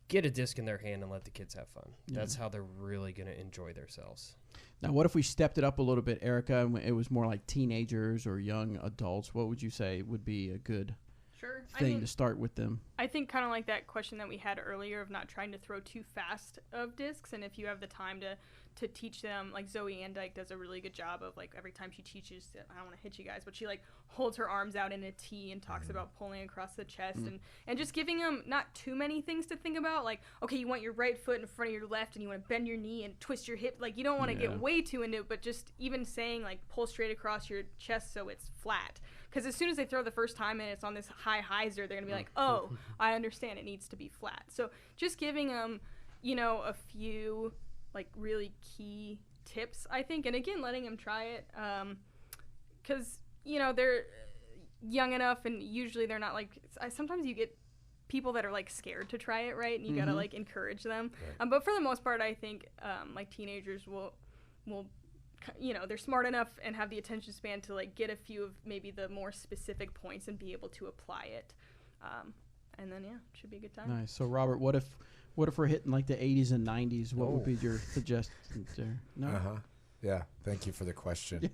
get a disc in their hand and let the kids have fun. Yeah. That's how they're really going to enjoy themselves. Now, what if we stepped it up a little bit, Erica, and it was more like teenagers or young adults? What would you say would be a good Sure. thing to start with them? I think kind of like that question that we had earlier of not trying to throw too fast of discs, and if you have the time to teach them, like Zoe Andyke does a really good job of, like, every time she teaches, I don't want to hit you guys, but she, like, holds her arms out in a T and talks about pulling across the chest and just giving them not too many things to think about, like, okay, you want your right foot in front of your left and you want to bend your knee and twist your hip, like, you don't want to Yeah. get way too into it, but just even saying, like, pull straight across your chest so it's flat. Because as soon as they throw the first time and it's on this high Hyzer, they're going to be like, oh, I understand it needs to be flat. So just giving them, a few, like, really key tips, I think. And again, letting them try it. Because, they're young enough and usually they're not, like, sometimes you get people that are, like, scared to try it, right? And you got to, like, encourage them. Right. But for the most part, I think, like, teenagers will they're smart enough and have the attention span to, like, get a few of maybe the more specific points and be able to apply it. And then, it should be a good time. Nice. So, Robert, what if we're hitting like the 80s and 90s? What would be your suggestions there? No. Yeah. Thank you for the question.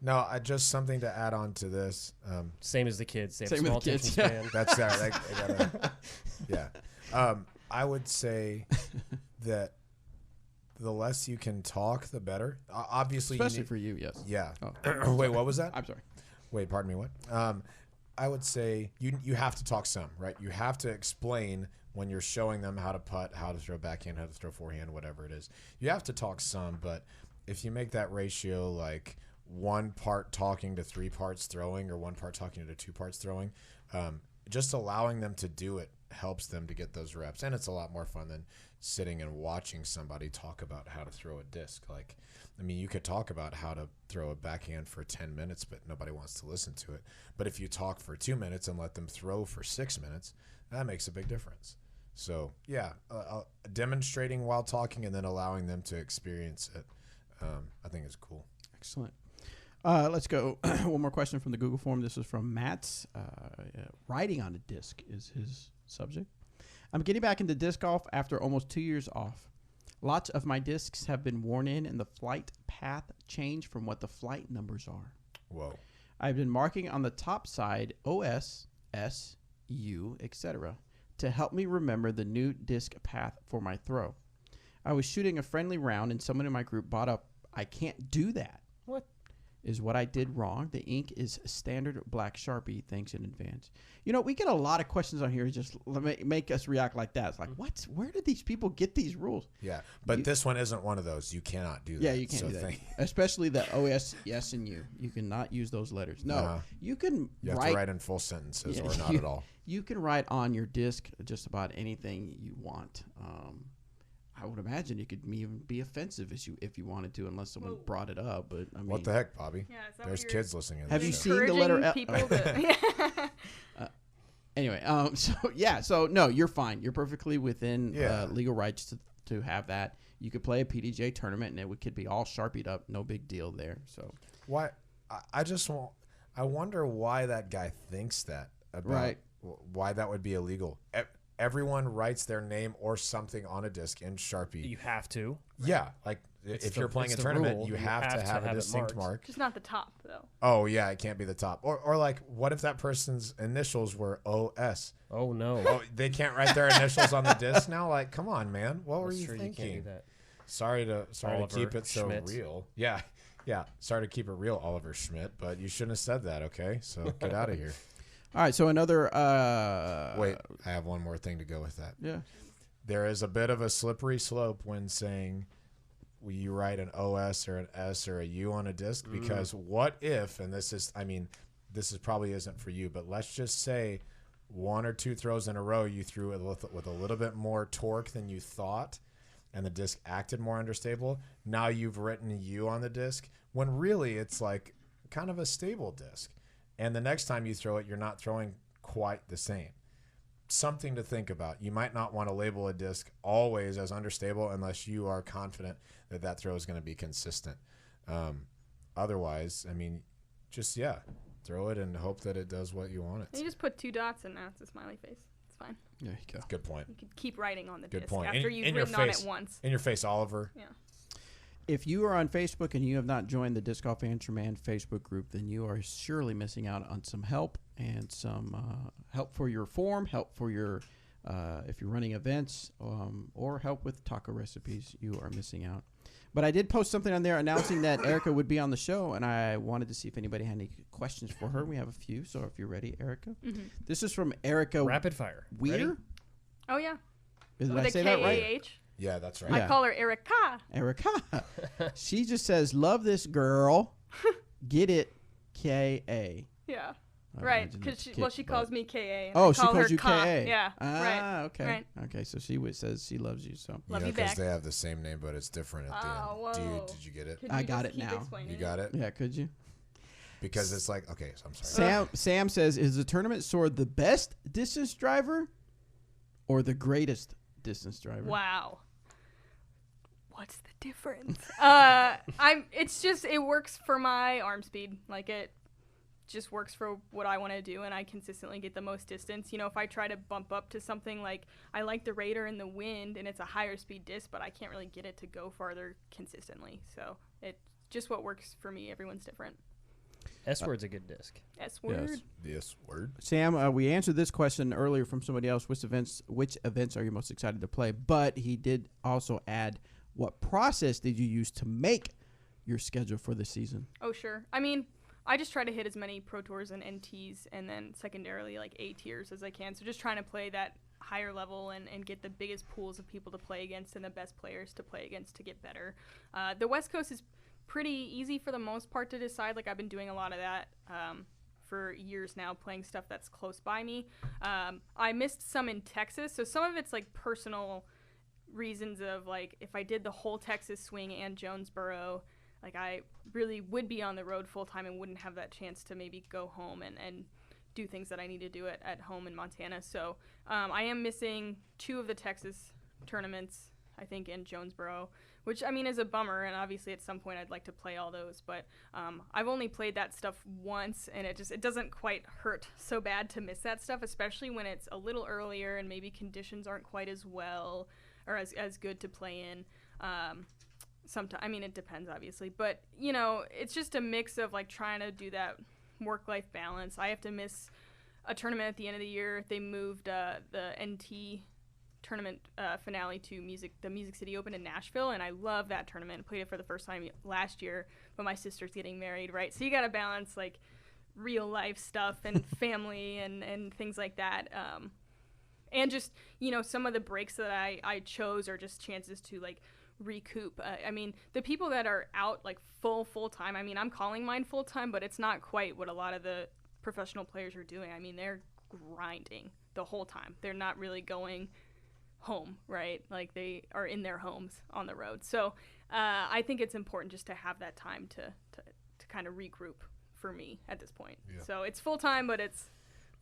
No, just something to add on to this. Same as the kids. They have Same with small the attention kids, yeah. span. That's that. Yeah. I would say that the less you can talk, the better. Obviously, Especially for you, yes. Yeah. Oh. Wait, what was that? I'm sorry. Wait, pardon me. What? I would say you have to talk some, right? You have to explain when you're showing them how to putt, how to throw backhand, how to throw forehand, whatever it is. You have to talk some, but if you make that ratio like 1 part talking to 3 parts throwing, or 1 part talking to 2 parts throwing, just allowing them to do it helps them to get those reps, and it's a lot more fun than sitting and watching somebody talk about how to throw a disc. Like, I mean, you could talk about how to throw a backhand for 10 minutes, but nobody wants to listen to it. But if you talk for 2 minutes and let them throw for 6 minutes, that makes a big difference. So, yeah, demonstrating while talking and then allowing them to experience it, I think is cool. Excellent. Let's go. One more question from the Google form. This is from Matt's. Riding on a disc is his subject. I'm getting back into disc golf after almost 2 years off. Lots of my discs have been worn in and the flight path changed from what the flight numbers are. Whoa. I've been marking on the top side OS, S, U, etc. to help me remember the new disc path for my throw. I was shooting a friendly round and someone in my group brought up, I can't do that. What? Is what I did wrong. The ink is standard black Sharpie. Thanks in advance. We get a lot of questions on here. Just make us react like that. It's like, what? Where did these people get these rules? Yeah, but this one isn't one of those. You cannot do that. Yeah, you can't do that. Especially the OS, S, and U. You cannot use those letters. No, you can You have to write in full sentences or not at all. You can write on your disc just about anything you want. I would imagine it could even be offensive if you wanted to, unless someone brought it up. But I mean, What the heck, Bobby? Yeah, is that There's what you're kids listening. To Have this you show. seen the letter L? People to, Anyway, so no, you're fine. You're perfectly within legal rights to have that. You could play a PDJ tournament, and it could be all Sharpied up. No big deal there. So Why? I wonder why that guy thinks that about why that would be illegal. Everyone writes their name or something on a disc in Sharpie. You have to. Yeah, like if you're playing a tournament, you have to have a distinct mark. just not the top, though. Oh yeah, it can't be the top. Or like, what if that person's initials were OS? Oh no. Oh, they can't write their initials on the disc now. Like, come on, man. What were you That's true, thinking? You can't do that. Sorry to Oliver keep it so Schmidt. real. Yeah. Sorry to keep it real, Oliver Schmidt. But you shouldn't have said that. Okay, so get out of here. all right. So another. Wait, I have one more thing to go with that. Yeah. There is a bit of a slippery slope when saying you write an OS or an S or a U on a disc, because what if, and this is probably isn't for you, but let's just say 1 or 2 throws in a row you threw it with a little bit more torque than you thought, and the disc acted more understable, now you've written you on the disc, when really it's like kind of a stable disc. And the next time you throw it, you're not throwing quite the same. Something to think about. You might not want to label a disc always as understable unless you are confident that that throw is going to be consistent. Otherwise, I mean, just, throw it and hope that it does what you want it And you just put 2 dots and now it's a smiley face. It's fine. There you go. Good point. You could keep writing on the Good disc point. after you've written on it once. In your face, Oliver. Yeah. If you are on Facebook and you have not joined the Disc Golf Answer Man Facebook group, then you are surely missing out on some help and some help for your form, help for your if you're running events, or help with taco recipes. You are missing out. But I did post something on there announcing that Erika would be on the show, and I wanted to see if anybody had any questions for her. We have a few, so if you're ready, Erika. Mm-hmm. This is from Erika. Rapid fire. Weir? Ready? Oh, yeah. Did With I a say that right? K-A-H. Yeah, that's right. Yeah. I call her Erika. Erika. She just says, "Love this girl. Get it, K-A." Yeah. I Right, imagine because it's she Kit, calls but- me K-A. And Oh, I she call calls her you Ka. K-A. Yeah, Ah, right. okay. Right. Okay, so she says she loves you, so. Love you because back. they have the same name, but it's different at the Oh, end. whoa. Did you get it? Could I you got just it keep now. explaining You got it? Yeah, could you? Because it's like, okay, so I'm sorry. Sam says, "Is the tournament sword the best distance driver or the greatest distance driver?" Wow. What's the difference? It works for my arm speed. Like, it just works for what I want to do, and I consistently get the most distance. You know, if I try to bump up to something like I like the Raider in the wind, and it's a higher speed disc, but I can't really get it to go farther consistently. So it's just what works for me. Everyone's different. S-word's a good disc. S word. Yes, word. Sam, we answered this question earlier from somebody else. Which events are you most excited to play? But he did also add, what process did you use to make your schedule for the season? Oh, sure. I mean, I just try to hit as many Pro Tours and NTs and then secondarily like A tiers as I can. So just trying to play that higher level and get the biggest pools of people to play against and the best players to play against to get better. The West Coast is pretty easy for the most part to decide. Like, I've been doing a lot of that for years now, playing stuff that's close by me. I missed some in Texas, so some of it's like personal reasons of like if I did the whole Texas swing and Jonesboro, like I really would be on the road full time and wouldn't have that chance to maybe go home and do things that I need to do at home in Montana. So I am missing 2 of the Texas tournaments, I think, in Jonesboro, which I mean is a bummer, and obviously at some point I'd like to play all those, but I've only played that stuff once, and it doesn't quite hurt so bad to miss that stuff, especially when it's a little earlier and maybe conditions aren't quite as well or as good to play in. Sometimes, I mean, it depends obviously, but you know, it's just a mix of like trying to do that work-life balance. I have to miss a tournament at the end of the year. They moved the NT tournament finale to the Music City Open in Nashville, and I love that tournament. I played it for the first time last year, but my sister's getting married, right? So you got to balance like real life stuff and family and things like that. And just, you know, some of the breaks that I chose are just chances to like recoup. I mean, the people that are out like full time, I mean, I'm calling mine full time, but it's not quite what a lot of the professional players are doing. I mean, they're grinding the whole time. They're not really going home, right? Like they are in their homes on the road. So I think it's important just to have that time to kind of regroup for me at this point. Yeah. So it's full time, but it's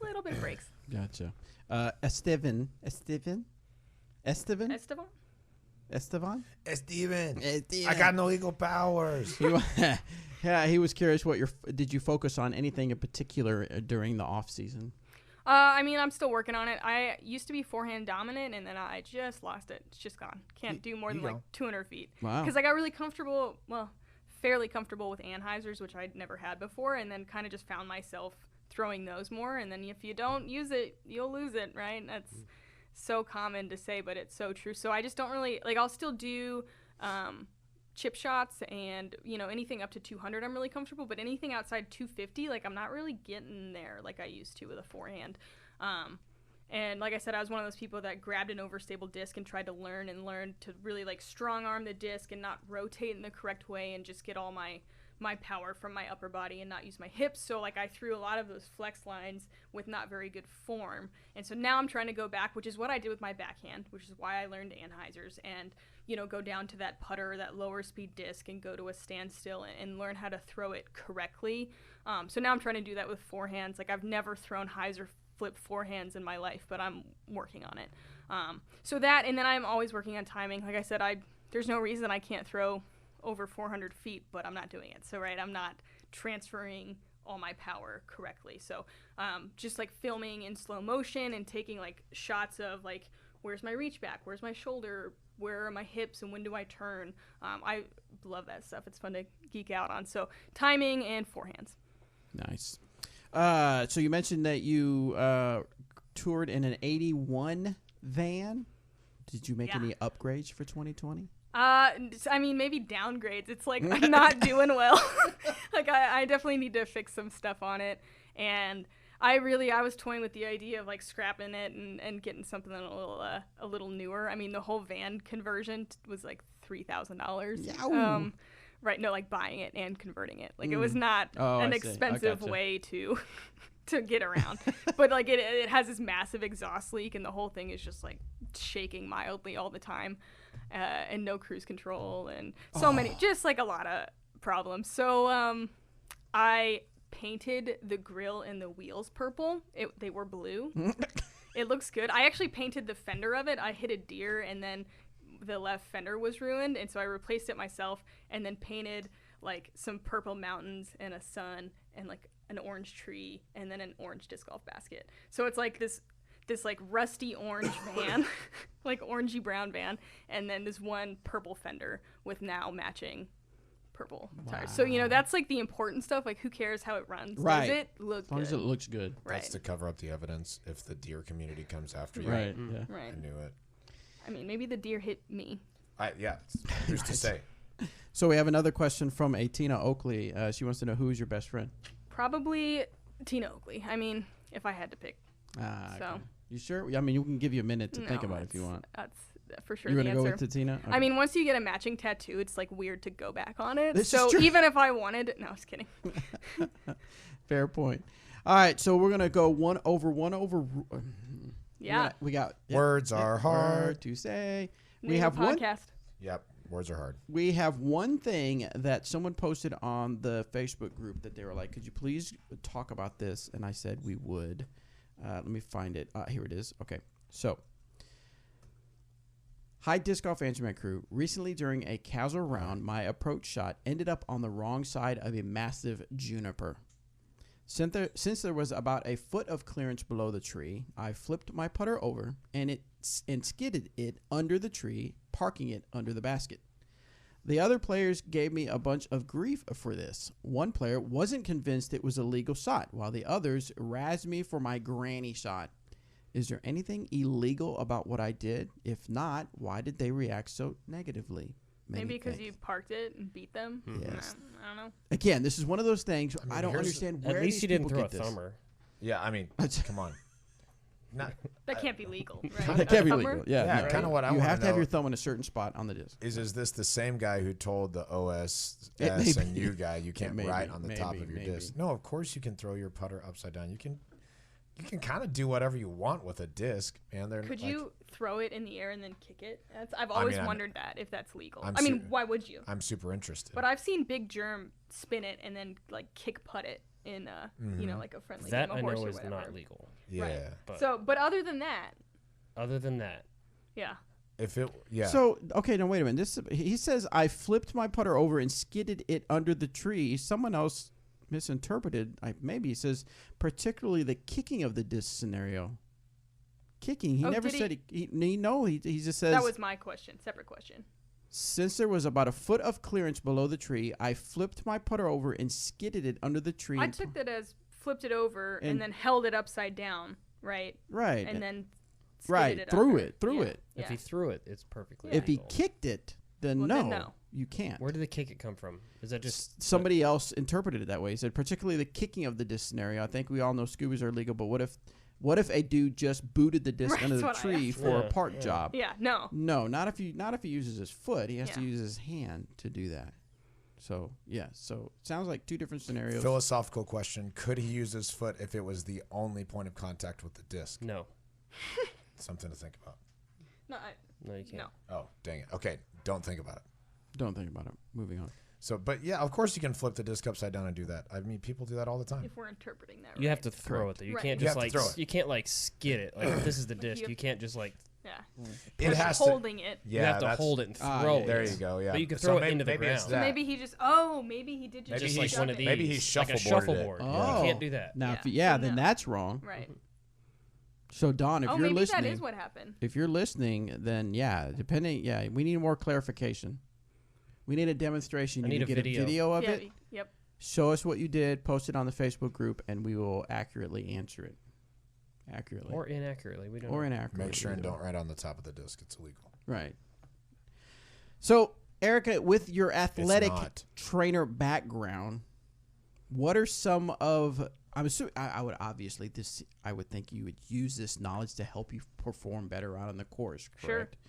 a little bit breaks. Gotcha. Estevan. I got no eagle powers. He was curious what did you focus on anything in particular during the off season? I mean, I'm still working on it. I used to be forehand dominant, and then I just lost it. It's just gone. Can't do more than like 200 feet. Wow. Because I got really comfortable, fairly comfortable with Hyzers, which I'd never had before, and then kind of just found myself throwing those more. And then if you don't use it, you'll lose it, right? And that's so common to say, but it's so true. So I just don't really, like, I'll still do chip shots and, you know, anything up to 200 I'm really comfortable, but anything outside 250, like, I'm not really getting there like I used to with a forehand. And like I said, I was one of those people that grabbed an overstable disc and tried to learn to really like strong arm the disc and not rotate in the correct way and just get all my my power from my upper body and not use my hips. So like I threw a lot of those flex lines with not very good form. And so now I'm trying to go back, which is what I did with my backhand, which is why I learned Hyzers, and, you know, go down to that putter, that lower speed disc, and go to a standstill and learn how to throw it correctly. So now I'm trying to do that with forehands. Like I've never thrown Hyzer flip forehands in my life, but I'm working on it. So that, and then I'm always working on timing. Like I said, there's no reason I can't throw over 400 feet, but I'm not doing it. So, right, I'm not transferring all my power correctly. So, just like filming in slow motion and taking like shots of like, where's my reach back? Where's my shoulder? Where are my hips? And when do I turn? I love that stuff. It's fun to geek out on. So, timing and forehands. Nice. So you mentioned that you toured in an 81 van. Did you make any upgrades for 2020? I mean, maybe downgrades. It's like I'm not doing well. Like I definitely need to fix some stuff on it. And I was toying with the idea of like scrapping it and getting something a little newer. I mean, the whole van conversion was like $3,000. Right? No, like buying it and converting it. Like it was not an expensive way to get around. But like it has this massive exhaust leak, and the whole thing is just like shaking mildly all the time, and no cruise control, and so many, just like a lot of problems. So I painted the grill and the wheels purple. They were blue. It looks good. I actually painted the fender of it. I hit a deer, and then the left fender was ruined, and so I replaced it myself, and then painted like some purple mountains and a sun and like an orange tree and then an orange disc golf basket. So it's like this like rusty orange van, like orangey brown van, and then this one purple fender with now matching purple tires. So, you know, that's like the important stuff. Like, who cares how it runs? Right. Does it look As long good? as it looks good. Right. That's to cover up the evidence if the deer community comes after you. Right. Yeah. Right. I knew it. I mean, maybe the deer hit me. Who's to say? So we have another question from a Tina Oakley. She wants to know, who is your best friend? Probably Tina Oakley. I mean, if I had to pick. So. Okay. You sure? I mean, you can give you a minute to think about it if you want. That's for sure You the want to go answer. with Tina? Okay. I mean, once you get a matching tattoo, it's like weird to go back on it. This So is true. even if I wanted, no, I was kidding. Fair point. All right, so we're gonna go one over. Yeah. We got Words are hard. to say. Name We the have one. podcast. Yep. Words are hard. We have one thing that someone posted on the Facebook group that they were like, "Could you please talk about this?" And I said we would. Let me find it. Here it is. Okay, so. Hi, Disc Golf Answer Man crew. Recently, during a casual round, my approach shot ended up on the wrong side of a massive juniper. Since there was about a foot of clearance below the tree, I flipped my putter over and skidded it under the tree, parking it under the basket. The other players gave me a bunch of grief for this. One player wasn't convinced it was a legal shot, while the others razzed me for my granny shot. Is there anything illegal about what I did? If not, why did they react so negatively? Many Maybe because thanks. you parked it and beat them. Yes. I don't know. Again, this is one of those things I, mean, don't here's- understand where At least these you didn't people throw a get this. thumber. Yeah, I mean, come on. Not, That can't be legal, right? That can't be Thumber? legal. Yeah, Yeah, no. kinda what I You wanna have to have know- your thumb in a certain spot on the disc. is this the same guy who told the OSS It may and be. you guy you can't Maybe, write on the top maybe, of your maybe. disc? No, of course you can throw your putter upside down. You can kind of do whatever you want with a disc, man. They're Could like, you throw it in the air and then kick it? I've always mean, wondered that, if that's legal. I'm I mean, su- why would you? I'm super interested. But I've seen Big Germ spin it and then like kick putt it in you know, like a friendly That game I of horse know or is whatever. not legal. yeah. right. But But other than that, other than that, yeah. If it yeah. So, okay, no, wait a minute. He says, I flipped my putter over and skidded it under the tree. Someone else misinterpreted. Maybe he says, particularly the kicking of the disc scenario. Kicking. He Oh, never did said he just says, That was my question. Separate question. since there was about a foot of clearance below the tree, I flipped my putter over and skidded it under the tree. I took that as flipped it over and And- then held it upside down, right? Right. And then skidded right. it Through under. it. Through Yeah. it. Yeah. if he threw it, it's perfectly If he legal. kicked it, then, Well, no, then no. you can't. Where did the kick it come from? Is that just Somebody else interpreted it that way. He said, particularly the kicking of the disc scenario. I think we all know scubas are illegal, but what if a dude just booted the disc Right, under the that's what I tree asked. for a Yeah, park yeah. job? Yeah, no. No, not if he uses his foot. He has to Yeah. use his hand to do that. So yeah, so sounds like two different scenarios. Philosophical question: could he use his foot if it was the only point of contact with the disc? No. Something to think about. No, you can't. No. Oh, dang it. Okay, don't think about it. Don't think about it. Moving on. So, but yeah, of course you can flip the disc upside down and do that. I mean, people do that all the time. If we're interpreting that, You right. have to throw it though. You Right. can't You just have to like throw it. you can't like skid it. Like this is the disc. you- You can't just like Yeah. It Push has holding it. Yeah, you have to that's- hold it and Ah, throw yeah, it. There you go. Yeah, But you can So throw it maybe- into the maybe it's ground. So that. maybe he just. Maybe he did just. Maybe Just he like sh- one of these. maybe he like a shuffleboarded it. shuffleboard. Oh. You can't do that. Now, Yeah. if yeah, So then no. that's wrong. Right. So Don, if you're maybe listening, that is what happened. if you're listening, then yeah, we need more clarification. We need a demonstration. I You need can a get video. a video of Yeah. it. Yep. Show us what you did. Post it on the Facebook group, and we will accurately answer it. Accurately Or inaccurately. We don't or know. inaccurately. Make sure and either don't write on the top of the disc. It's illegal. Right. So, Erika, with your athletic not. trainer background, what are some of I'm assuming I would obviously I would think you would use this knowledge to help you perform better out on the course, correct? Sure.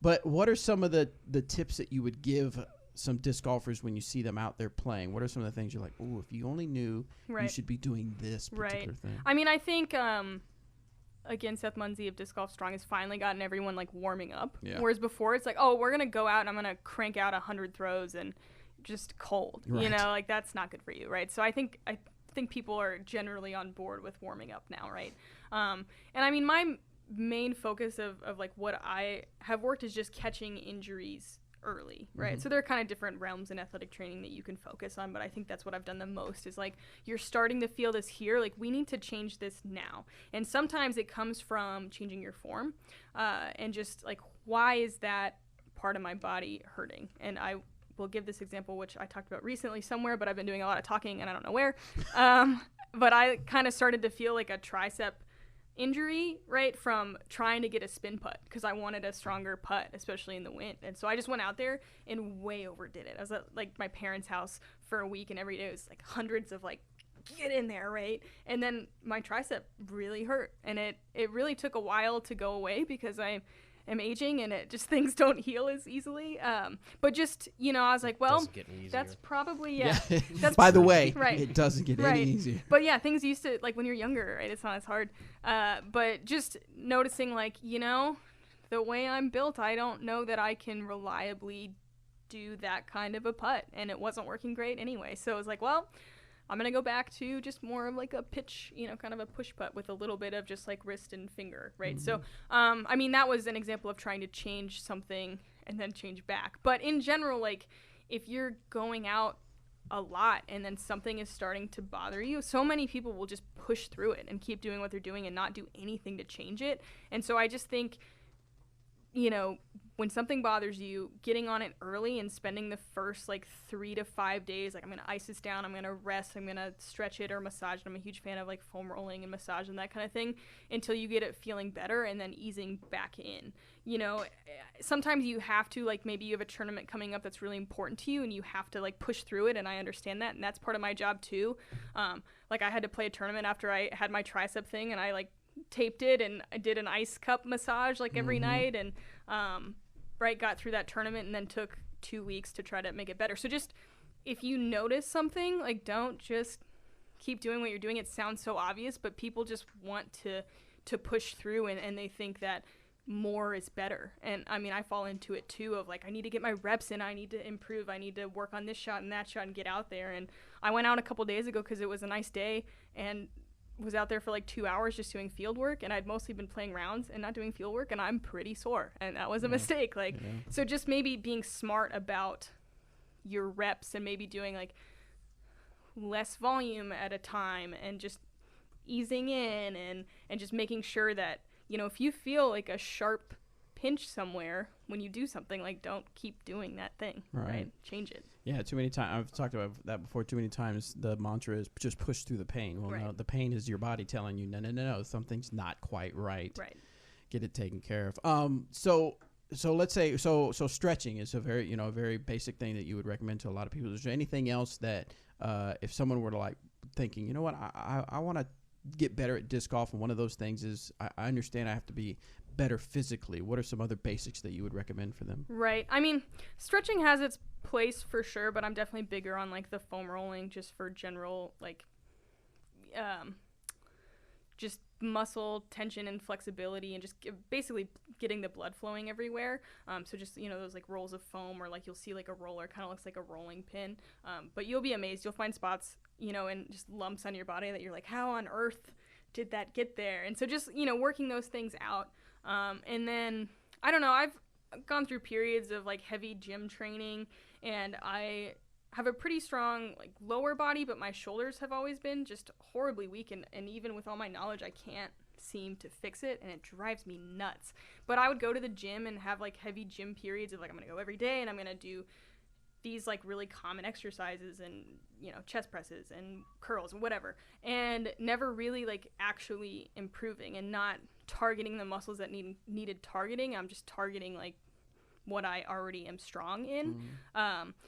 But what are some of the tips that you would give some disc golfers when you see them out there playing? What are some of the things you're like, oh, if you only knew, you Right. should be doing this particular thing? I mean, I think again, Seth Munsey of Disc Golf Strong has finally gotten everyone like warming up. Yeah. Whereas before, it's like, oh, we're gonna go out and I'm gonna crank out 100 throws and just cold. You Right. know, like that's not good for you, right? So I think people are generally on board with warming up now, right? And I mean, my main focus of like what I have worked is just catching injuries early, right? So there are kind of different realms in athletic training that you can focus on, but I think that's what I've done the most is like you're starting to feel this here, like we need to change this now. And sometimes it comes from changing your form and just like why is that part of my body hurting? And I will give this example, which I talked about recently somewhere, but I've been doing a lot of talking and I don't know where. But I kind of started to feel like a tricep injury, right, from trying to get a spin putt because I wanted a stronger putt, especially in the wind. And so I just went out there and way overdid it. I was at like my parents' house for a week and every day it was like hundreds of like, get in there, right? And then my tricep really hurt. And it really took a while to go away because I am aging and it just things don't heal as easily. But just, you know, I was like, well, Doesn't get any that's easier. probably, that's By the way, right. it doesn't get Right. any easier. But yeah, things used to, like when you're younger, right? It's not as hard. But just noticing, like, you know, the way I'm built, I don't know that I can reliably do that kind of a putt. And it wasn't working great anyway. So it was like, well, I'm going to go back to just more of like a pitch, you know, kind of a push putt with a little bit of just like wrist and finger, right? So, I mean, that was an example of trying to change something and then change back. But in general, like, if you're going out a lot and then something is starting to bother you, so many people will just push through it and keep doing what they're doing and not do anything to change it. And so I just think, you know, when something bothers you, getting on it early and spending the first like 3 to 5 days, like I'm going to ice this down, I'm going to rest, I'm going to stretch it or massage it. I'm a huge fan of like foam rolling and massage and that kind of thing until you get it feeling better and then easing back in. You know, sometimes you have to, like, maybe you have a tournament coming up that's really important to you and you have to like push through it, and I understand that, and that's part of my job too. Like I had to play a tournament after I had my tricep thing and I like taped it and I did an ice cup massage like every night and got through that tournament and then took 2 weeks to try to make it better. So just if you notice something, like don't just keep doing what you're doing. It sounds so obvious, but people just want to push through and they think that more is better. And I mean, I fall into it too of like, I need to get my reps in, I need to improve, I need to work on this shot and that shot and get out there. And I went out a couple days ago because it was a nice day and was out there for like 2 hours just doing field work, and I'd mostly been playing rounds and not doing field work, and I'm pretty sore, and that was a mistake. Like, so just maybe being smart about your reps and maybe doing like less volume at a time and just easing in and just making sure that, you know, if you feel like a sharp pinch somewhere when you do something, like don't keep doing that thing, right? Change it. Yeah, too many times. I've talked about that before. Too many times the mantra is just push through the pain. Well, Right. no, the pain is your body telling you, no, something's not quite right. Right. Get it taken care of. So let's say, so stretching is a very basic thing that you would recommend to a lot of people. Is there anything else that, if someone were to like thinking, you know what, I want to get better at disc golf, and one of those things is I understand I have to be better physically. What are some other basics that you would recommend for them? Right. I mean, stretching has its place for sure, but I'm definitely bigger on like the foam rolling just for general like just muscle tension and flexibility and just basically getting the blood flowing everywhere. So just, you know, those like rolls of foam, or like you'll see like a roller kind of looks like a rolling pin. But you'll be amazed. You'll find spots, you know, and just lumps on your body that you're like, how on earth did that get there? And so just, you know, working those things out. And then, I don't know, I've gone through periods of like heavy gym training, and I have a pretty strong like lower body, but my shoulders have always been just horribly weak, and even with all my knowledge, I can't seem to fix it, and it drives me nuts. But I would go to the gym and have like heavy gym periods of like, I'm gonna go every day and I'm gonna do these like really common exercises and, you know, chest presses and curls and whatever, and never really like actually improving and not targeting the muscles that needed targeting. I'm just targeting like what I already am strong in.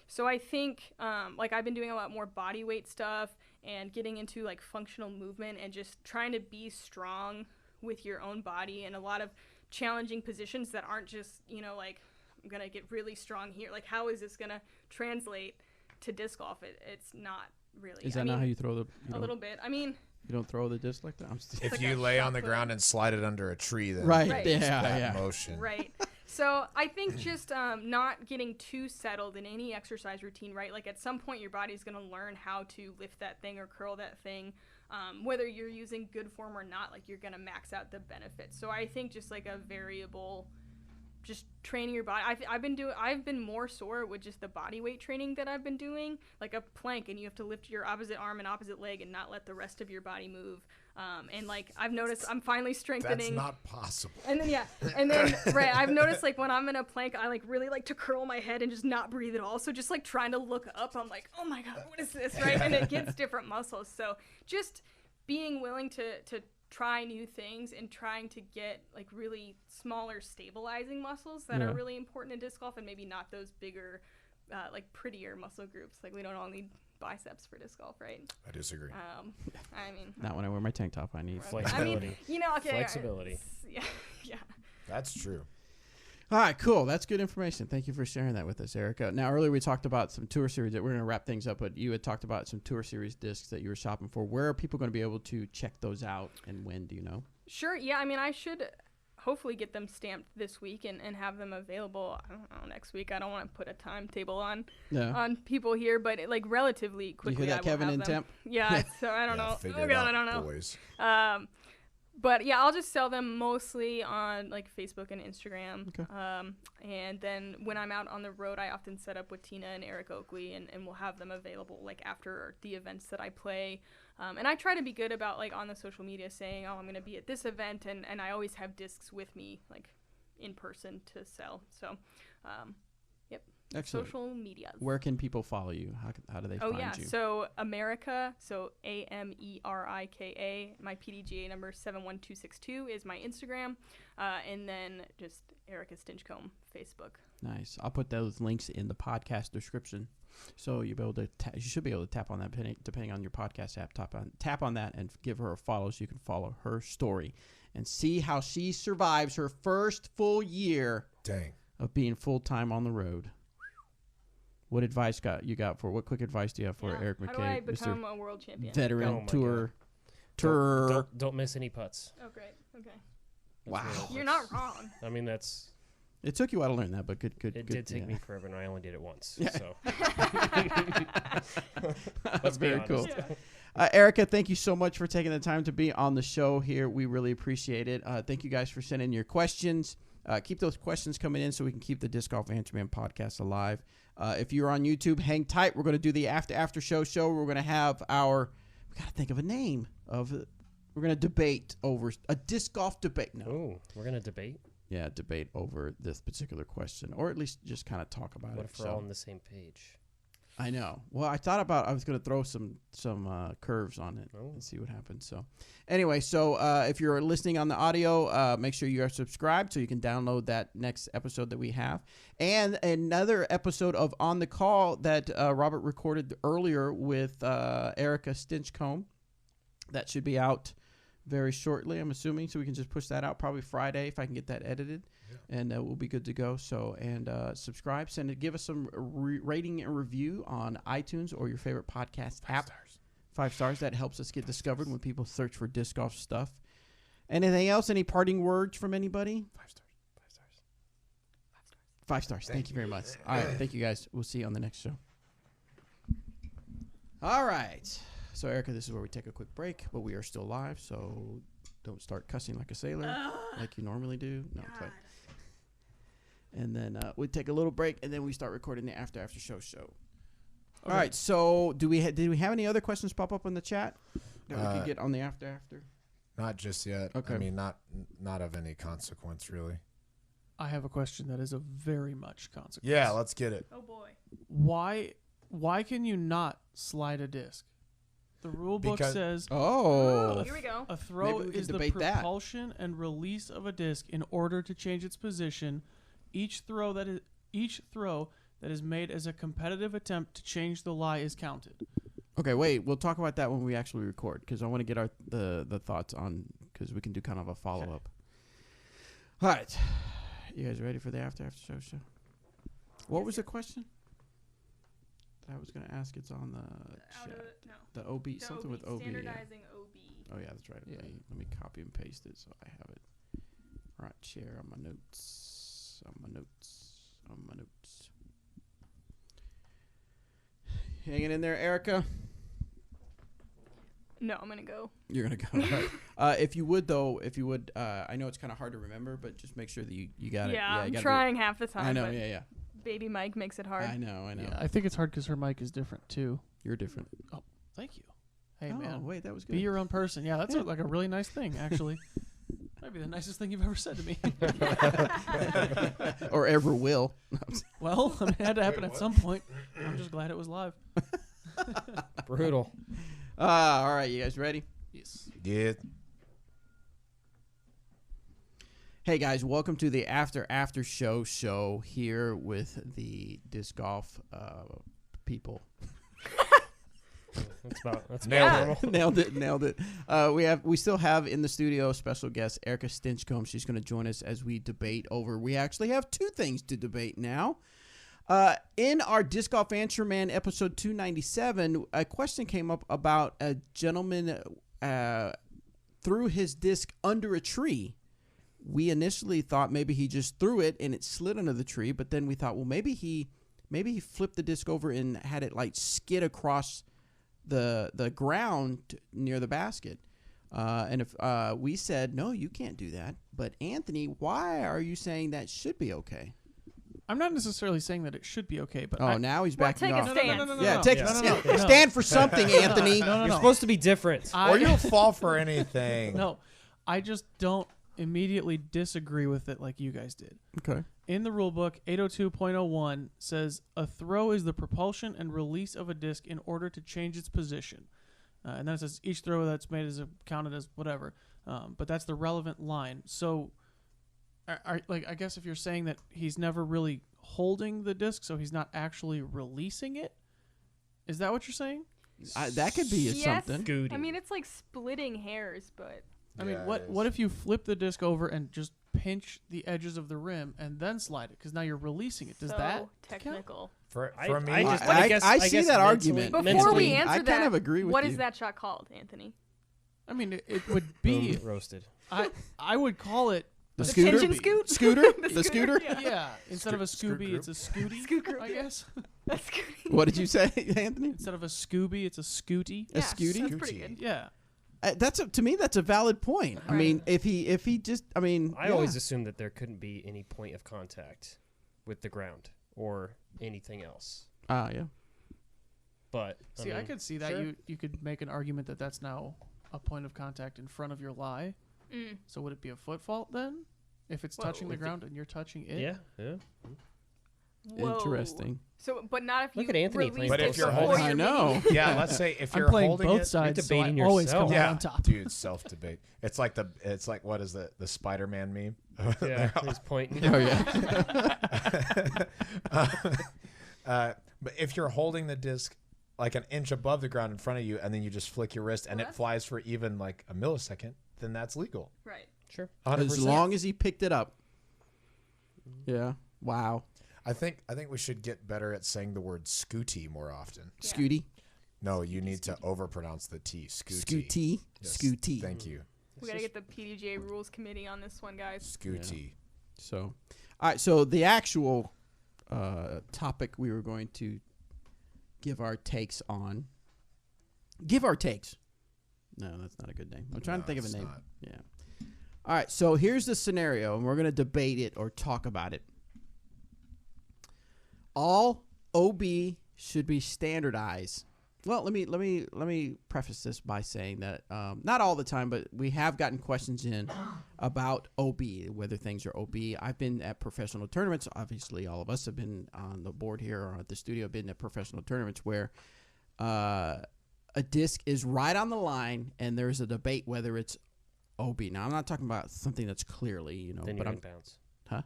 So I think like I've been doing a lot more body weight stuff and getting into like functional movement and just trying to be strong with your own body, and a lot of challenging positions that aren't just, you know, like I'm gonna get really strong here. Like, how is this gonna translate to disc golf? It's not really. Is that not how you throw the? A little bit. I mean, you don't throw the disc like that. If like you a lay shot on the put. ground and slide it under a tree, then Right. Right. Yeah. that Yeah. motion. right. So I think just not getting too settled in any exercise routine, right? Like at some point your body's going to learn how to lift that thing or curl that thing. Whether you're using good form or not, like you're going to max out the benefits. So I think just like a variable, just training your body. I've been more sore with just the body weight training that I've been doing, like a plank, and you have to lift your opposite arm and opposite leg and not let the rest of your body move. And like I've noticed I'm finally strengthening. That's not possible. And then right, I've noticed like when I'm in a plank, I like really like to curl my head and just not breathe at all. So just like trying to look up, I'm like, oh my God, what is this, right? And it gets different muscles. So just being willing to try new things and trying to get like really smaller stabilizing muscles that are really important in disc golf, and maybe not those bigger, like prettier muscle groups. Like we don't all need biceps for disc golf, right? I disagree. I mean, Not when I wear my tank top. I need Flexibility. I mean, you know, okay, Flexibility. Yeah. That's true. All right, cool. That's good information. Thank you for sharing that with us, Erika. Now, earlier we talked about some tour series that we're going to wrap things up, but you had talked about some tour series discs that you were shopping for. Where are people going to be able to check those out, and when, do you know? Sure. Yeah. I mean, I should hopefully get them stamped this week and have them available, I don't know, next week. I don't want to put a timetable on people here, but like relatively quickly. You hear that, I will Kevin have in them. temp? Yeah. So I don't know. Figure Oh it God, out, I don't know. boys. But yeah, I'll just sell them mostly on like Facebook and Instagram. Okay. And then when I'm out on the road, I often set up with Tina and Eric Oakley, and we'll have them available like after the events that I play. And I try to be good about like on the social media saying, oh, I'm going to be at this event. And I always have discs with me like in person to sell. So, yep. Excellent. Social media. Where can people follow you? How do they find you? So America, so Amerika, my PDGA number 71262 is my Instagram, and then just Erika Stinchcomb Facebook. Nice. I'll put those links in the podcast description, so you'll be able to. You should be able to tap on that depending on your podcast app. Tap on that and give her a follow, so you can follow her story and see how she survives her first full year of being full time on the road. What advice what quick advice do you have for Eric McKay? How do I become a world champion? Veteran tour. Don't miss any putts. Oh, great. Okay. Wow. You're not wrong. I mean, that's. It took you a while to learn that, but good. It did take me forever, and I only did it once. Yeah. So. That's very cool. Yeah. Erika, thank you so much for taking the time to be on the show here. We really appreciate it. Thank you guys for sending your questions. Keep those questions coming in so we can keep the Disc Golf Answer Man podcast alive. If you're on YouTube, hang tight. We're going to do the after show. We're going to have we got to think of a name we're going to debate over a disc golf debate. No. Oh, we're going to debate? Yeah, debate over this particular question, or at least just kind of talk about What it. if we're all on the same page? I know. Well, I thought I was going to throw some curves on it and see what happens. So, anyway, if you're listening on the audio, make sure you are subscribed so you can download that next episode that we have, and another episode of On the Call that Robert recorded earlier with Erika Stinchcomb. That should be out very shortly, I'm assuming, so we can just push that out probably Friday if I can get that edited, and we'll be good to go. So, and subscribe, give us some rating and review on iTunes or your favorite podcast app. 5 stars. That helps us get discovered when people search for disc golf stuff. Anything else? Any parting words from anybody? 5 stars. 5 stars. 5 stars. Thank you very much. All right. Thank you, guys. We'll see you on the next show. All right. So, Erica, this is where we take a quick break, but we are still live, so don't start cussing like a sailor like you normally do. No, I'm playing. And then we take a little break, and then we start recording the after show. Okay. All right. So, did we have any other questions pop up in the chat that we could get on the after? Not just yet. Okay. I mean, not of any consequence, really. I have a question that is of very much consequence. Yeah, let's get it. Oh boy. Why can you not slide a disc? The rule book says Here we go. a throw Maybe we can is the debate that. propulsion and release of a disc in order to change its position. Each throw that is made as a competitive attempt to change the lie is counted. Okay, wait. We'll talk about that when we actually record because I want to get the thoughts on because we can do kind of a follow up. All right, you guys ready for the after show? What was the question? That I was going to ask. It's on the chat. The OB, something with OB. Standardizing OB. Oh yeah, that's right. Yeah. Let me copy and paste it so I have it. All right, share on my notes. On my notes. Hanging in there, Erica? No, I'm gonna go. You're gonna go. If you would, I know it's kind of hard to remember, but just make sure that you got it. Yeah, you I'm gotta trying half the time. I know. But Yeah. Baby Mike makes it hard. I know. Yeah, I think it's hard because her mic is different too. You're different. Oh, thank you. Hey Oh, man, wait, that was good. be your own person. Yeah, that's like a really nice thing, actually. Might be the nicest thing you've ever said to me. Or ever will. Well, I mean, it had to happen at some point. I'm just glad it was live. Brutal. All right, you guys ready? Yes. Yeah. Hey guys, welcome to the after show here with the disc golf people. That's Nailed it. We still have in the studio special guest Erika Stinchcomb. She's going to join us as we debate over. We actually have 2 things to debate now. In our Disc Golf Answer Man episode 297, a question came up about a gentleman threw his disc under a tree. We initially thought maybe he just threw it and it slid under the tree, but then we thought, well, maybe he flipped the disc over and had it like skid across the ground near the basket. And if we said, no, you can't do that. But Anthony, why are you saying that should be okay? I'm not necessarily saying that it should be okay, but now he's backing take a off. stand. Yeah, take a stand. Stand for something, Anthony. No. You're supposed to be different. Or you'll fall for anything. No, I just don't immediately disagree with it like you guys did. Okay. In the rule book, 802.01 says a throw is the propulsion and release of a disc in order to change its position. And then it says each throw that's made is counted as whatever. But that's the relevant line. So, I guess if you're saying that he's never really holding the disc, so he's not actually releasing it, is that what you're saying? That could be Yes. something. Scooting. I mean, it's like splitting hairs, but I mean, Yeah, what if you flip the disc over and just pinch the edges of the rim and then slide it? Because now you're releasing it. Does so that count? technical. For I me, just- I guess see that mentally- argument. Before mentally, we answer I that, kind of agree with what you. is that shot called, Anthony? I mean, it would be. roasted. I would call it The The scooter? pigeon scoot? Scooter? The The scooter? scooter, yeah. Instead of a Scoot Scooby, group. it's a Scooty. Scoot group, I yeah. guess. That's good. What did you say, Anthony? Instead of a Scooby, it's a Scooty. A Yes, scooty? That's pretty good. Yeah. To me, that's a valid point. I Right. mean, if he just, I mean, I always assumed that there couldn't be any point of contact with the ground or anything else. yeah. But See, I mean, could see that sure. you could make an argument that that's now a point of contact in front of your lie. Mm. So would it be a foot fault then? If it's Whoa. touching the If it- ground and you're touching it? Yeah. Whoa. Interesting. So, but not if Look you at Anthony release playing But it if you're before holding- you're I know. making- yeah, let's say if I'm you're playing holding both it, sides, so I debating always yourself. come out yeah, on top. dude, self debate. It's like what is the Spider-Man meme? Yeah, he's pointing. Oh yeah. But if you're holding the disc like an inch above the ground in front of you, and then you just flick your wrist and Well, it flies for even like a millisecond, then that's legal. Right. Sure. 100%. As long as he picked it up. Yeah. Wow. I think we should get better at saying the word scooty more often. Yeah. Scooty. No, you need to overpronounce the T. Scooty. Scooty. Yes, Scooty. Thank you. We got to get the PDGA rules committee on this one, guys. Scooty. So, all right. So the actual topic we were going to give our takes on. Give our takes. No, that's not a good name. I'm trying to think of a it's name. not. Yeah. All right. So here's the scenario, and we're going to debate it or talk about it. All OB should be standardized. Well, let me preface this by saying that not all the time, but we have gotten questions in about OB, whether things are OB. I've been at professional tournaments. Obviously, all of us have been on the board here or at the studio, been at professional tournaments where a disc is right on the line, and there's a debate whether it's OB. Now, I'm not talking about something that's clearly, Then but you're I'm in bounds. Huh?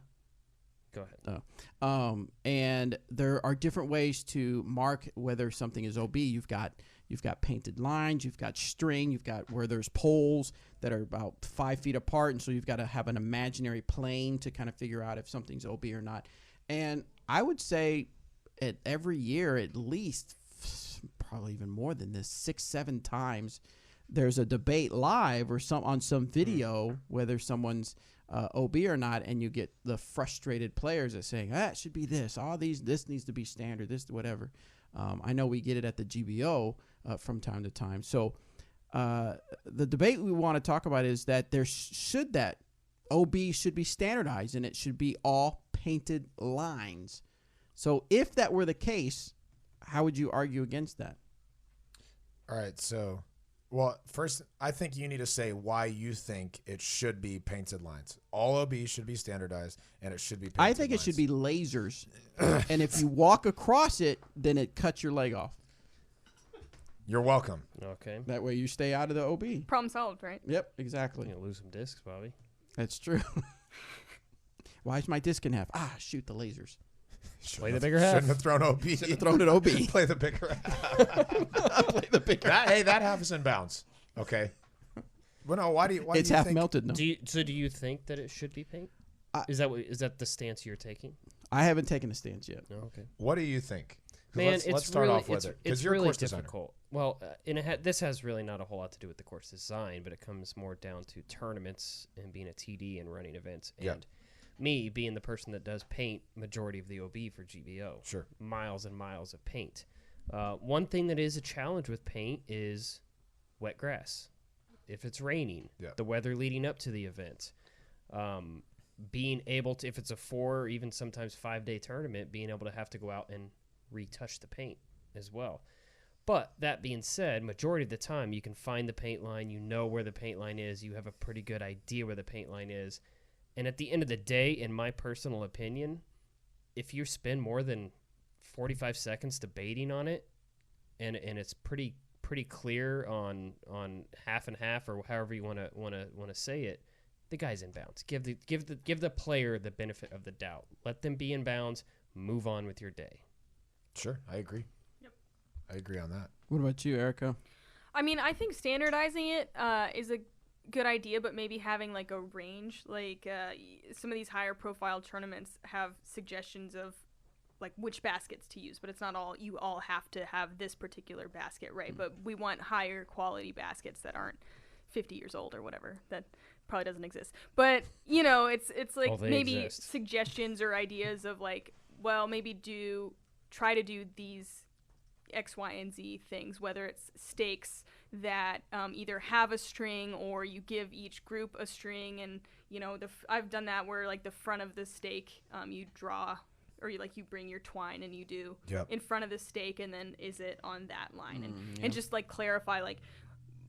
Go ahead. And there are different ways to mark whether something is OB. You've got painted lines, you've got string, you've got where there's poles that are about 5 feet apart, and so you've got to have an imaginary plane to kind of figure out if something's OB or not. And I would say every year at least, probably even more than this, 6-7 times, there's a debate live or on some video whether someone's OB or not, and you get the frustrated players that saying, it should be this. This needs to be standard, this, whatever. I know we get it at the GBO from time to time. So the debate we want to talk about is that that OB should be standardized, and it should be all painted lines. So if that were the case, how would you argue against that? All right, so, well, first, I think you need to say why you think it should be painted lines. All OB should be standardized, and it should be painted I think lines. it should be lasers, and if you walk across it, then it cuts your leg off. You're welcome. Okay. That way you stay out of the OB. Problem solved, right? Yep, exactly. You're going to lose some discs, Bobby. That's true. Why is my disc in half? Shoot the lasers. Play the bigger half. Shouldn't have thrown OB. Should have thrown it OB. Play the bigger half. Play the bigger half. Hey, that half is in bounds. Okay. Well, no, why do you It's think half melted now. Do you think that it should be paint? Is that the stance you're taking? I haven't taken a stance yet. No. Okay. What do you think? 'Cause Man, let's start really, off with it. It's you're a really course designer. difficult. Well, this has really not a whole lot to do with the course design, but it comes more down to tournaments and being a TD and running events. Yep. And me being the person that does paint majority of the OB for GBO. Sure. Miles and miles of paint. One thing that is a challenge with paint is wet grass. If it's raining, Yep. the weather leading up to the event, being able to, if it's a 4 or even sometimes 5-day tournament, being able to have to go out and retouch the paint as well. But that being said, majority of the time you can find the paint line, you know where the paint line is, you have a pretty good idea where the paint line is. And at the end of the day, in my personal opinion, if you spend more than 45 seconds debating on it, and it's pretty clear on half and half or however you want to say it, the guy's in bounds. Give the player the benefit of the doubt. Let them be in bounds. Move on with your day. Sure, I agree. Yep. I agree on that. What about you, Erica? I mean, I think standardizing it is a good idea, but maybe having like a range. Like some of these higher profile tournaments have suggestions of like which baskets to use, but it's not all you all have to have this particular basket, right? But we want higher quality baskets that aren't 50 years old or whatever. That probably doesn't exist. But, it's like Well, they maybe exist. suggestions or ideas of like, well, maybe try to do these X, Y, and Z things, whether it's stakes that either have a string or you give each group a string, and I've done that where like the front of the stake you draw, or you bring your twine and you do in front of the stake, and then is it on that line, and just like clarify, like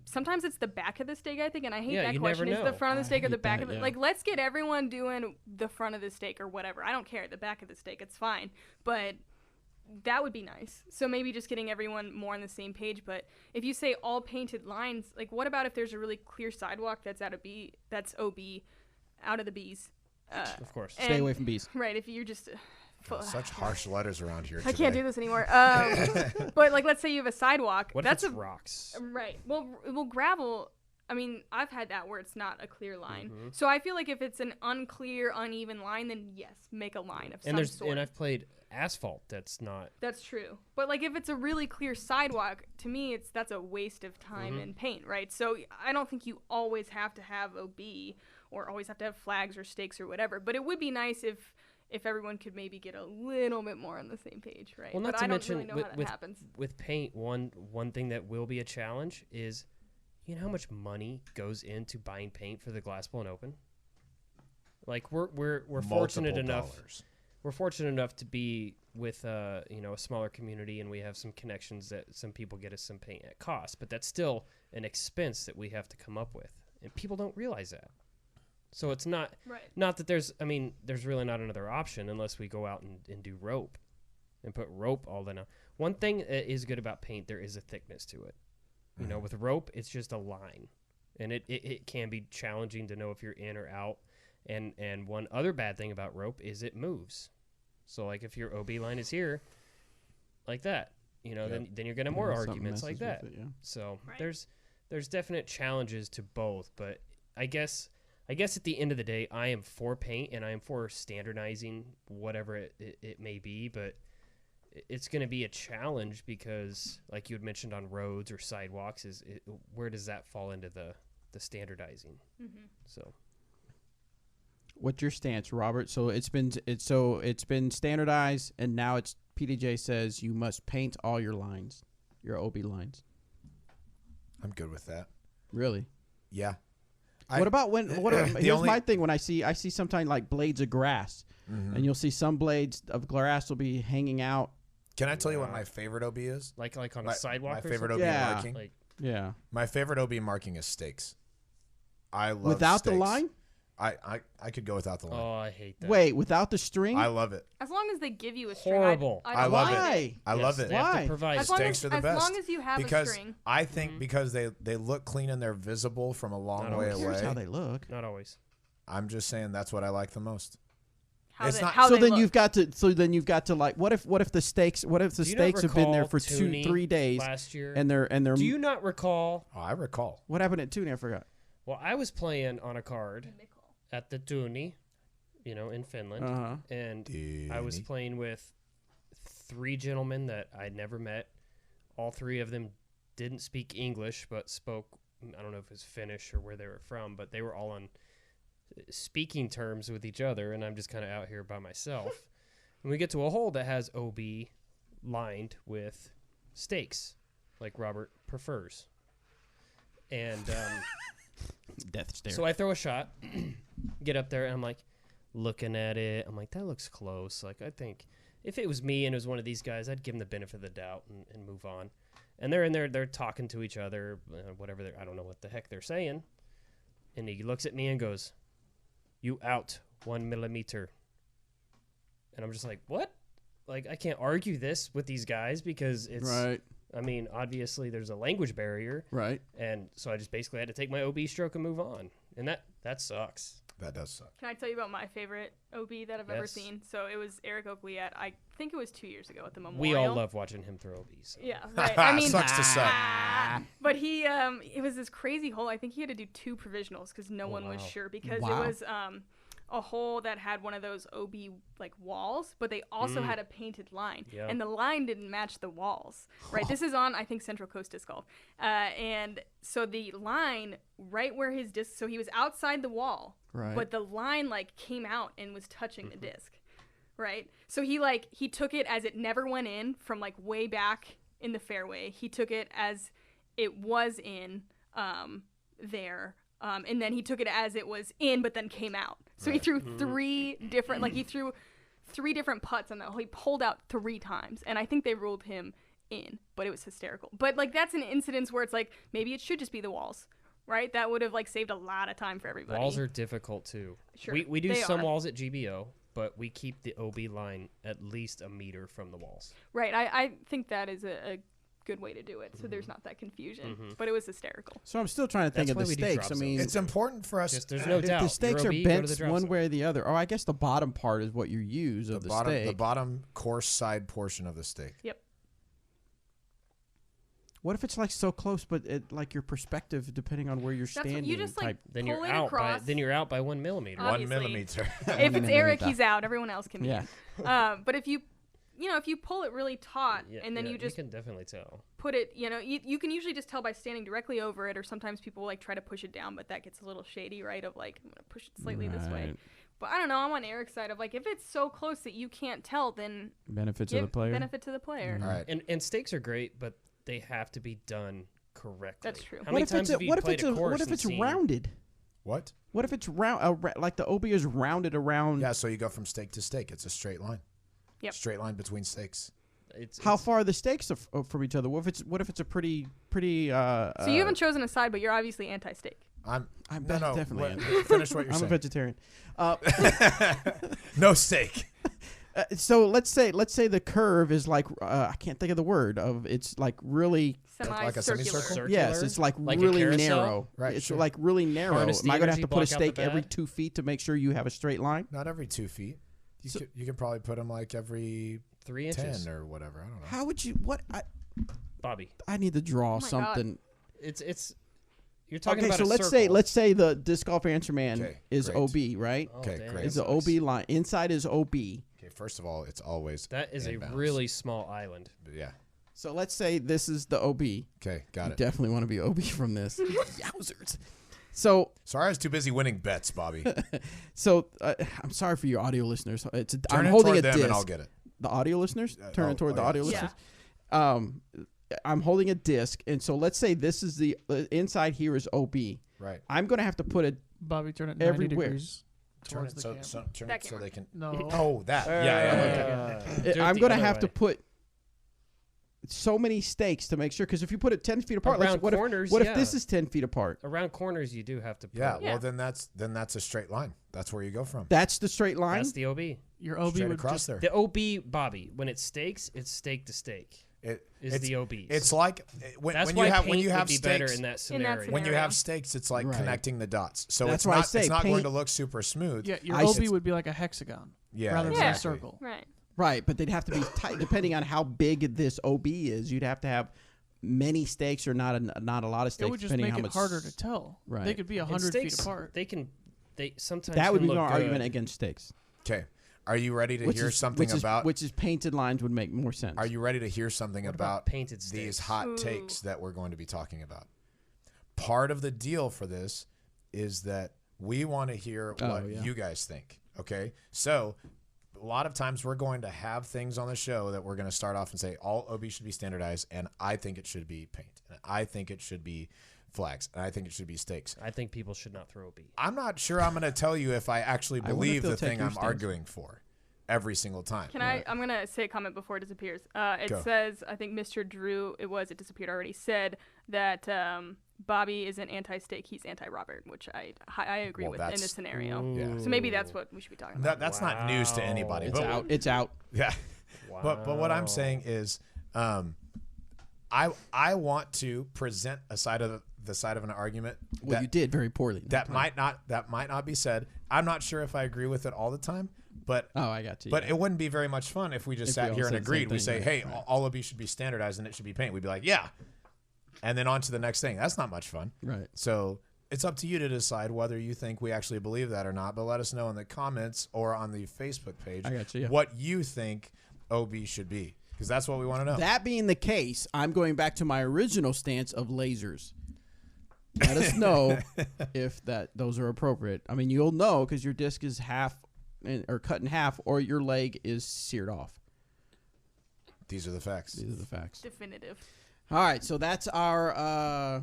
sometimes it's the back of the stake, I think, and I hate that you question. never Is the know. front of the stake or hate the back that, of the yeah. like? Let's get everyone doing the front of the stake or whatever. I don't care, the back of the stake, it's fine, but that would be nice. So maybe just getting everyone more on the same page. But if you say all painted lines, like what about if there's a really clear sidewalk that's that's OB, out of the Bs? Of course. Stay away from bees. Right. If you're just God, such harsh letters around here. I can't do this anymore. But like, let's say you have a sidewalk. What that's if it's rocks? right. Well, gravel. I mean, I've had that where it's not a clear line. So I feel like if it's an unclear, uneven line, then yes, make a line of some sort. And I've played asphalt. That's not. That's true. But like if it's a really clear sidewalk, to me, that's a waste of time and paint, right? So I don't think you always have to have OB or always have to have flags or stakes or whatever. But it would be nice if everyone could maybe get a little bit more on the same page, right? Well, not but to I don't mention really know how that happens. With paint, one thing that will be a challenge is, you know how much money goes into buying paint for the Glass Blown Open? Like we're fortunate enough. We're fortunate enough to be with a smaller community, and we have some connections that some people get us some paint at cost, but that's still an expense that we have to come up with, and people don't realize that. So it's not that there's really not another option unless we go out and do rope and put rope all in. One thing that is good about paint, there is a thickness to it. You know, with rope, it's just a line, and it can be challenging to know if you're in or out. And one other bad thing about rope is it moves. So like if your OB line is here, like that, then you're gonna have more arguments like that. So there's definite challenges to both, but I guess at the end of the day, I am for paint and I am for standardizing whatever it may be, but it's going to be a challenge because, like you had mentioned on roads or sidewalks, where does that fall into the standardizing? So, what's your stance, Robert? So it's been standardized, and now it's PDJ says you must paint all your lines, your OB lines. I'm good with that. Really? Yeah. What about here's my thing when I see sometimes like blades of grass, and you'll see some blades of grass will be hanging out. Can I tell you what my favorite OB is? Like on a sidewalk. My favorite OB marking. Yeah. My favorite OB marking is stakes. I love without stakes. the line. I could go without the line. Oh, I hate that. Wait, without the string? I love it. As long as they give you a string. Horrible. I love it. I love it. They have to provide stakes are the best. As long as you have a string. I think because they look clean and they're visible from a long way away. Here's how they look. Not always. I'm just saying that's what I like the most. So then you've got to like what if the stakes have been there for 2-3 days last year and they're Do you not recall? Oh, I recall. What happened at Toonie? I forgot. Well, I was playing on a card at the Toonie, in Finland, and I was playing with 3 gentlemen that I'd never met. All 3 of them didn't speak English, but spoke, I don't know if it was Finnish or where they were from, but they were all on speaking terms with each other, and I'm just kind of out here by myself. And we get to a hole that has OB lined with stakes, like Robert prefers. And death stare. So I throw a shot, get up there, and I'm like looking at it. I'm like, that looks close. Like, I think if it was me and it was one of these guys, I'd give them the benefit of the doubt and move on. And they're in there, they're talking to each other, whatever. I don't know what the heck they're saying. And he looks at me and goes, "You out 1 millimeter." And I'm just like, what? Like, I can't argue this with these guys because it's right. I mean, obviously there's a language barrier. Right. And so I just basically had to take my OB stroke and move on. And that sucks. That does suck. Can I tell you about my favorite OB that I've ever seen? So it was Eric Oakley at, I think it was 2 years ago at the Memorial. We all love watching him throw OBs. So. Yeah, right. I mean, sucks to suck. But it was this crazy hole. I think he had to do 2 provisionals because no one was sure because it was a hole that had one of those OB like walls, but they also had a painted line, and the line didn't match the walls. Right. This is on, I think, Central Coast Disc Golf, and so the line right where his disc. So he was outside the wall, right, but the line like came out and was touching the disc. Right. So he took it as it never went in from like way back in the fairway. He took it as it was in there. And then he took it as it was in, but then came out. So he threw 3 different, he threw 3 different putts on that hole. He pulled out 3 times, and I think they ruled him in, but it was hysterical. But like that's an incidence where it's like maybe it should just be the walls, right? That would have like saved a lot of time for everybody. Walls are difficult too. Sure, we do some walls at GBO, but we keep the OB line at least a meter from the walls. Right. I think that is a good way to do it, so there's not that confusion. But it was hysterical. So I'm still trying to think of the stakes. I mean, it's important for us. There's no doubt. The stakes are bent one way or the other. Oh, I guess the bottom part is what you use of the stake. The bottom course side portion of the stake. Yep. What if it's like so close, but like your perspective, depending on where you're That's what standing, you just like Then pull you're it out by across. then you're out by 1 millimeter. Obviously. 1 millimeter. If it's Eric, he's out. Everyone else can be. Yeah. But if you pull it really taut and then you just can definitely tell. put it, you can usually just tell by standing directly over it, or sometimes people like try to push it down, but that gets a little shady, right? Of like, I'm gonna push it slightly this way. Right. But I don't know. I'm on Eric's side of like, if it's so close that you can't tell, then Benefit to give the player. benefit to the player. All right. And stakes are great, but they have to be done correctly. That's true. How many times have you played a course what if and it's seen- rounded? What? What if it's round? Like the OB is rounded around. Yeah, so you go from stake to stake. It's a straight line. Yep. Straight line between stakes. How far are the stakes from each other? What if it's a pretty? So you haven't chosen a side, but you're obviously anti-stake. I'm definitely. Finish what you're I'm saying. a vegetarian. No steak. So let's say the curve is like I can't think of the word of it's like really. Like a Semi-circular. semicircle? Yes, it's like a really carousel? narrow. Right, It's sure. like really narrow. Harness the Am I gonna have energy, to put a block out the stake every bad? 2 feet to make sure you have a straight line? Not every 2 feet. You can probably put them like every 3 inches. 10 or whatever. I don't know. How would you? What? Bobby, I need to draw Oh my God. something. it's. You're talking Okay, about so a let's circle. say the disc golf answer man Okay, is great. OB, right? Oh, Okay, damn, great. that Is the sucks. OB line inside is OB? Okay, first of all, it's always That is a inbounds. really small island. Yeah. So let's say this is the OB. Okay, got You it. definitely want to be OB from this. Yowzers. So Sorry, I was too busy winning bets, Bobby. I'm sorry for your audio listeners. Turn I'm it holding toward a them disc. and I'll get it. The audio listeners? Turn it toward the yeah. audio Yeah. listeners. I'm holding a disc, and so let's say this is the inside here is OB. Right. I'm going to have to put it. Bobby, turn it 90 Everywhere. degrees Turn towards it the so, camera. turn That it so camera. they can. No. Oh, that. Yeah. Do it I'm the going to other have to way. put so many stakes to make sure, because if you put it 10 feet apart, Around what corners, if this yeah. is 10 feet apart? Around corners, you do have to. Put Yeah. Yeah. Well, then that's a straight line. That's where you go from. That's the straight line? That's the OB. Your OB Straight would across just there. The OB, Bobby. When it stakes, it's stake to stake. Is it's, the OBs. It's like when That's when why you have paint when you would have be better stakes. in that In that scenario. When you scenario. have stakes, it's like Right. connecting the dots. So That's why I it's say not going paint- to look super smooth. Yeah, your I OB s- would be like a hexagon Yeah, rather than Yeah. a circle. Right. Right, but they'd have to be tight. Depending on how big this OB is, you'd have to have many stakes or not a lot of stakes. It would just depending make on it how much harder to tell. Right. They could be And 100 feet stakes, apart. They sometimes That would can be my look argument good. against stakes. Okay. Are you ready to hear something which about? which is painted lines would make more sense. Are you ready to hear something What about painted these stakes? hot Ooh. takes that we're going to be talking about? Part of the deal for this is that we want to hear what yeah. you guys think. Okay, so a lot of times we're going to have things on the show that we're going to start off and say all OB should be standardized, and I think it should be paint, and I think it should be flags, and I think it should be stakes. I think people should not throw OB. I'm not sure I'm going to tell you if I actually I wonder if believe they'll the take thing your I'm stance. arguing for every single time. Can I'm going to say a comment before it disappears. It Go. says, I think Mr. Drew, it disappeared already, said that Bobby isn't anti-stake, he's anti-Robert, which I agree Well, with in that's- this scenario. Yeah. So maybe that's what we should be talking about. That's not news to anybody. It's but out. It's out. Yeah. Wow. But what I'm saying is, I want to present a side of the side of an argument Well, that you did very poorly. that might not be said. I'm not sure if I agree with it all the time, but Oh, I got you. but it wouldn't be very much fun if we just If we sat all here and said the same agreed. We thing, say, right, hey, right. all of these should be standardized and it should be paint. We'd be like, yeah, and then on to the next thing. That's not much fun. right. So it's up to you to decide whether you think we actually believe that or not. But let us know in the comments or on the Facebook page I got you, yeah. what you think OB should be, because that's what we want to know. That being the case, I'm going back to my original stance of lasers. Let us know if those are appropriate. I mean, you'll know because your disc is or cut in half, or your leg is seared off. These are the facts. These are the facts. Definitive. All right, so that's our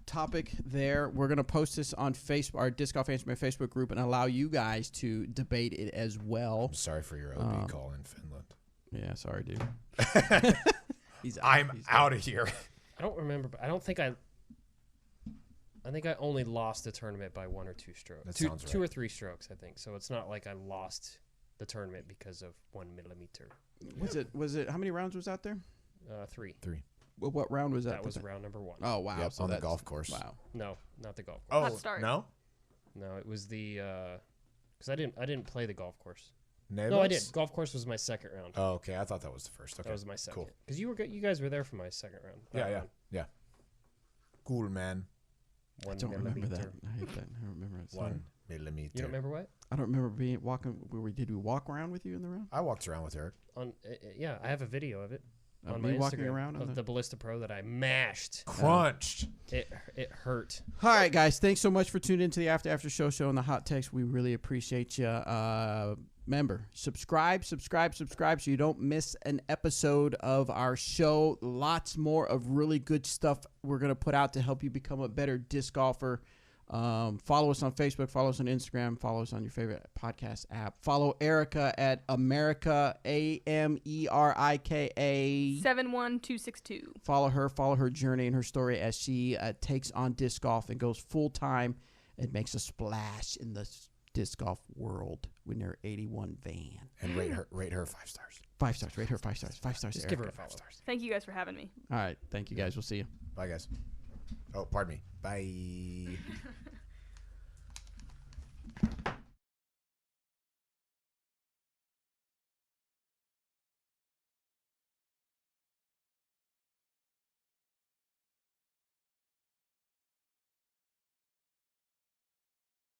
topic there. We're going to post this on Facebook, our Disc Golf Answer My Facebook group, and allow you guys to debate it as well. I'm sorry for your OB call in Finland. Yeah, sorry, dude. He's I'm He's out of here. I don't remember, but I don't think I think I only lost the tournament by 1 or 2 strokes. That Two sounds two right. or 3 strokes, I think. So it's not like I lost the tournament because of 1 millimeter. Was it? How many rounds was out there? 3. Well, what round was that? That was round number 1. Oh wow! Yep, so on the that's- golf course. Wow. No, not the golf Oh course. Hot start. no, No, it was the because I didn't play the golf course. No, I did. Golf course was my second round. Oh, okay. I thought that was the first. Okay. That was my second. Cool. Because you guys were there for my second round. Yeah. Cool, man. I don't remember that. I hate that. I don't remember it. 1 millimeter. You don't remember what? I don't remember walking. Did we walk around with you in the round? I walked around with Eric. Yeah, I have a video of it on me my walking Instagram around of the Ballista Pro that I mashed. Crunched. It hurt. All right, guys. Thanks so much for tuning into the After Show and the Hot Text. We really appreciate you. Remember, subscribe so you don't miss an episode of our show. Lots more of really good stuff we're going to put out to help you become a better disc golfer. Follow us on Facebook, follow us on Instagram, follow us on your favorite podcast app. Follow Erika at America, AMERIKA 71262. Follow her journey and her story as she takes on disc golf and goes full time and makes a splash in the disc golf world with her 81 van. And rate her 5 stars. 5 stars. Rate her 5 stars. 5 stars. Just give her a Erika. follow. 5 stars. Thank you guys for having me. All right. Thank you guys. We'll see you. Bye, guys. Oh, pardon me. Bye.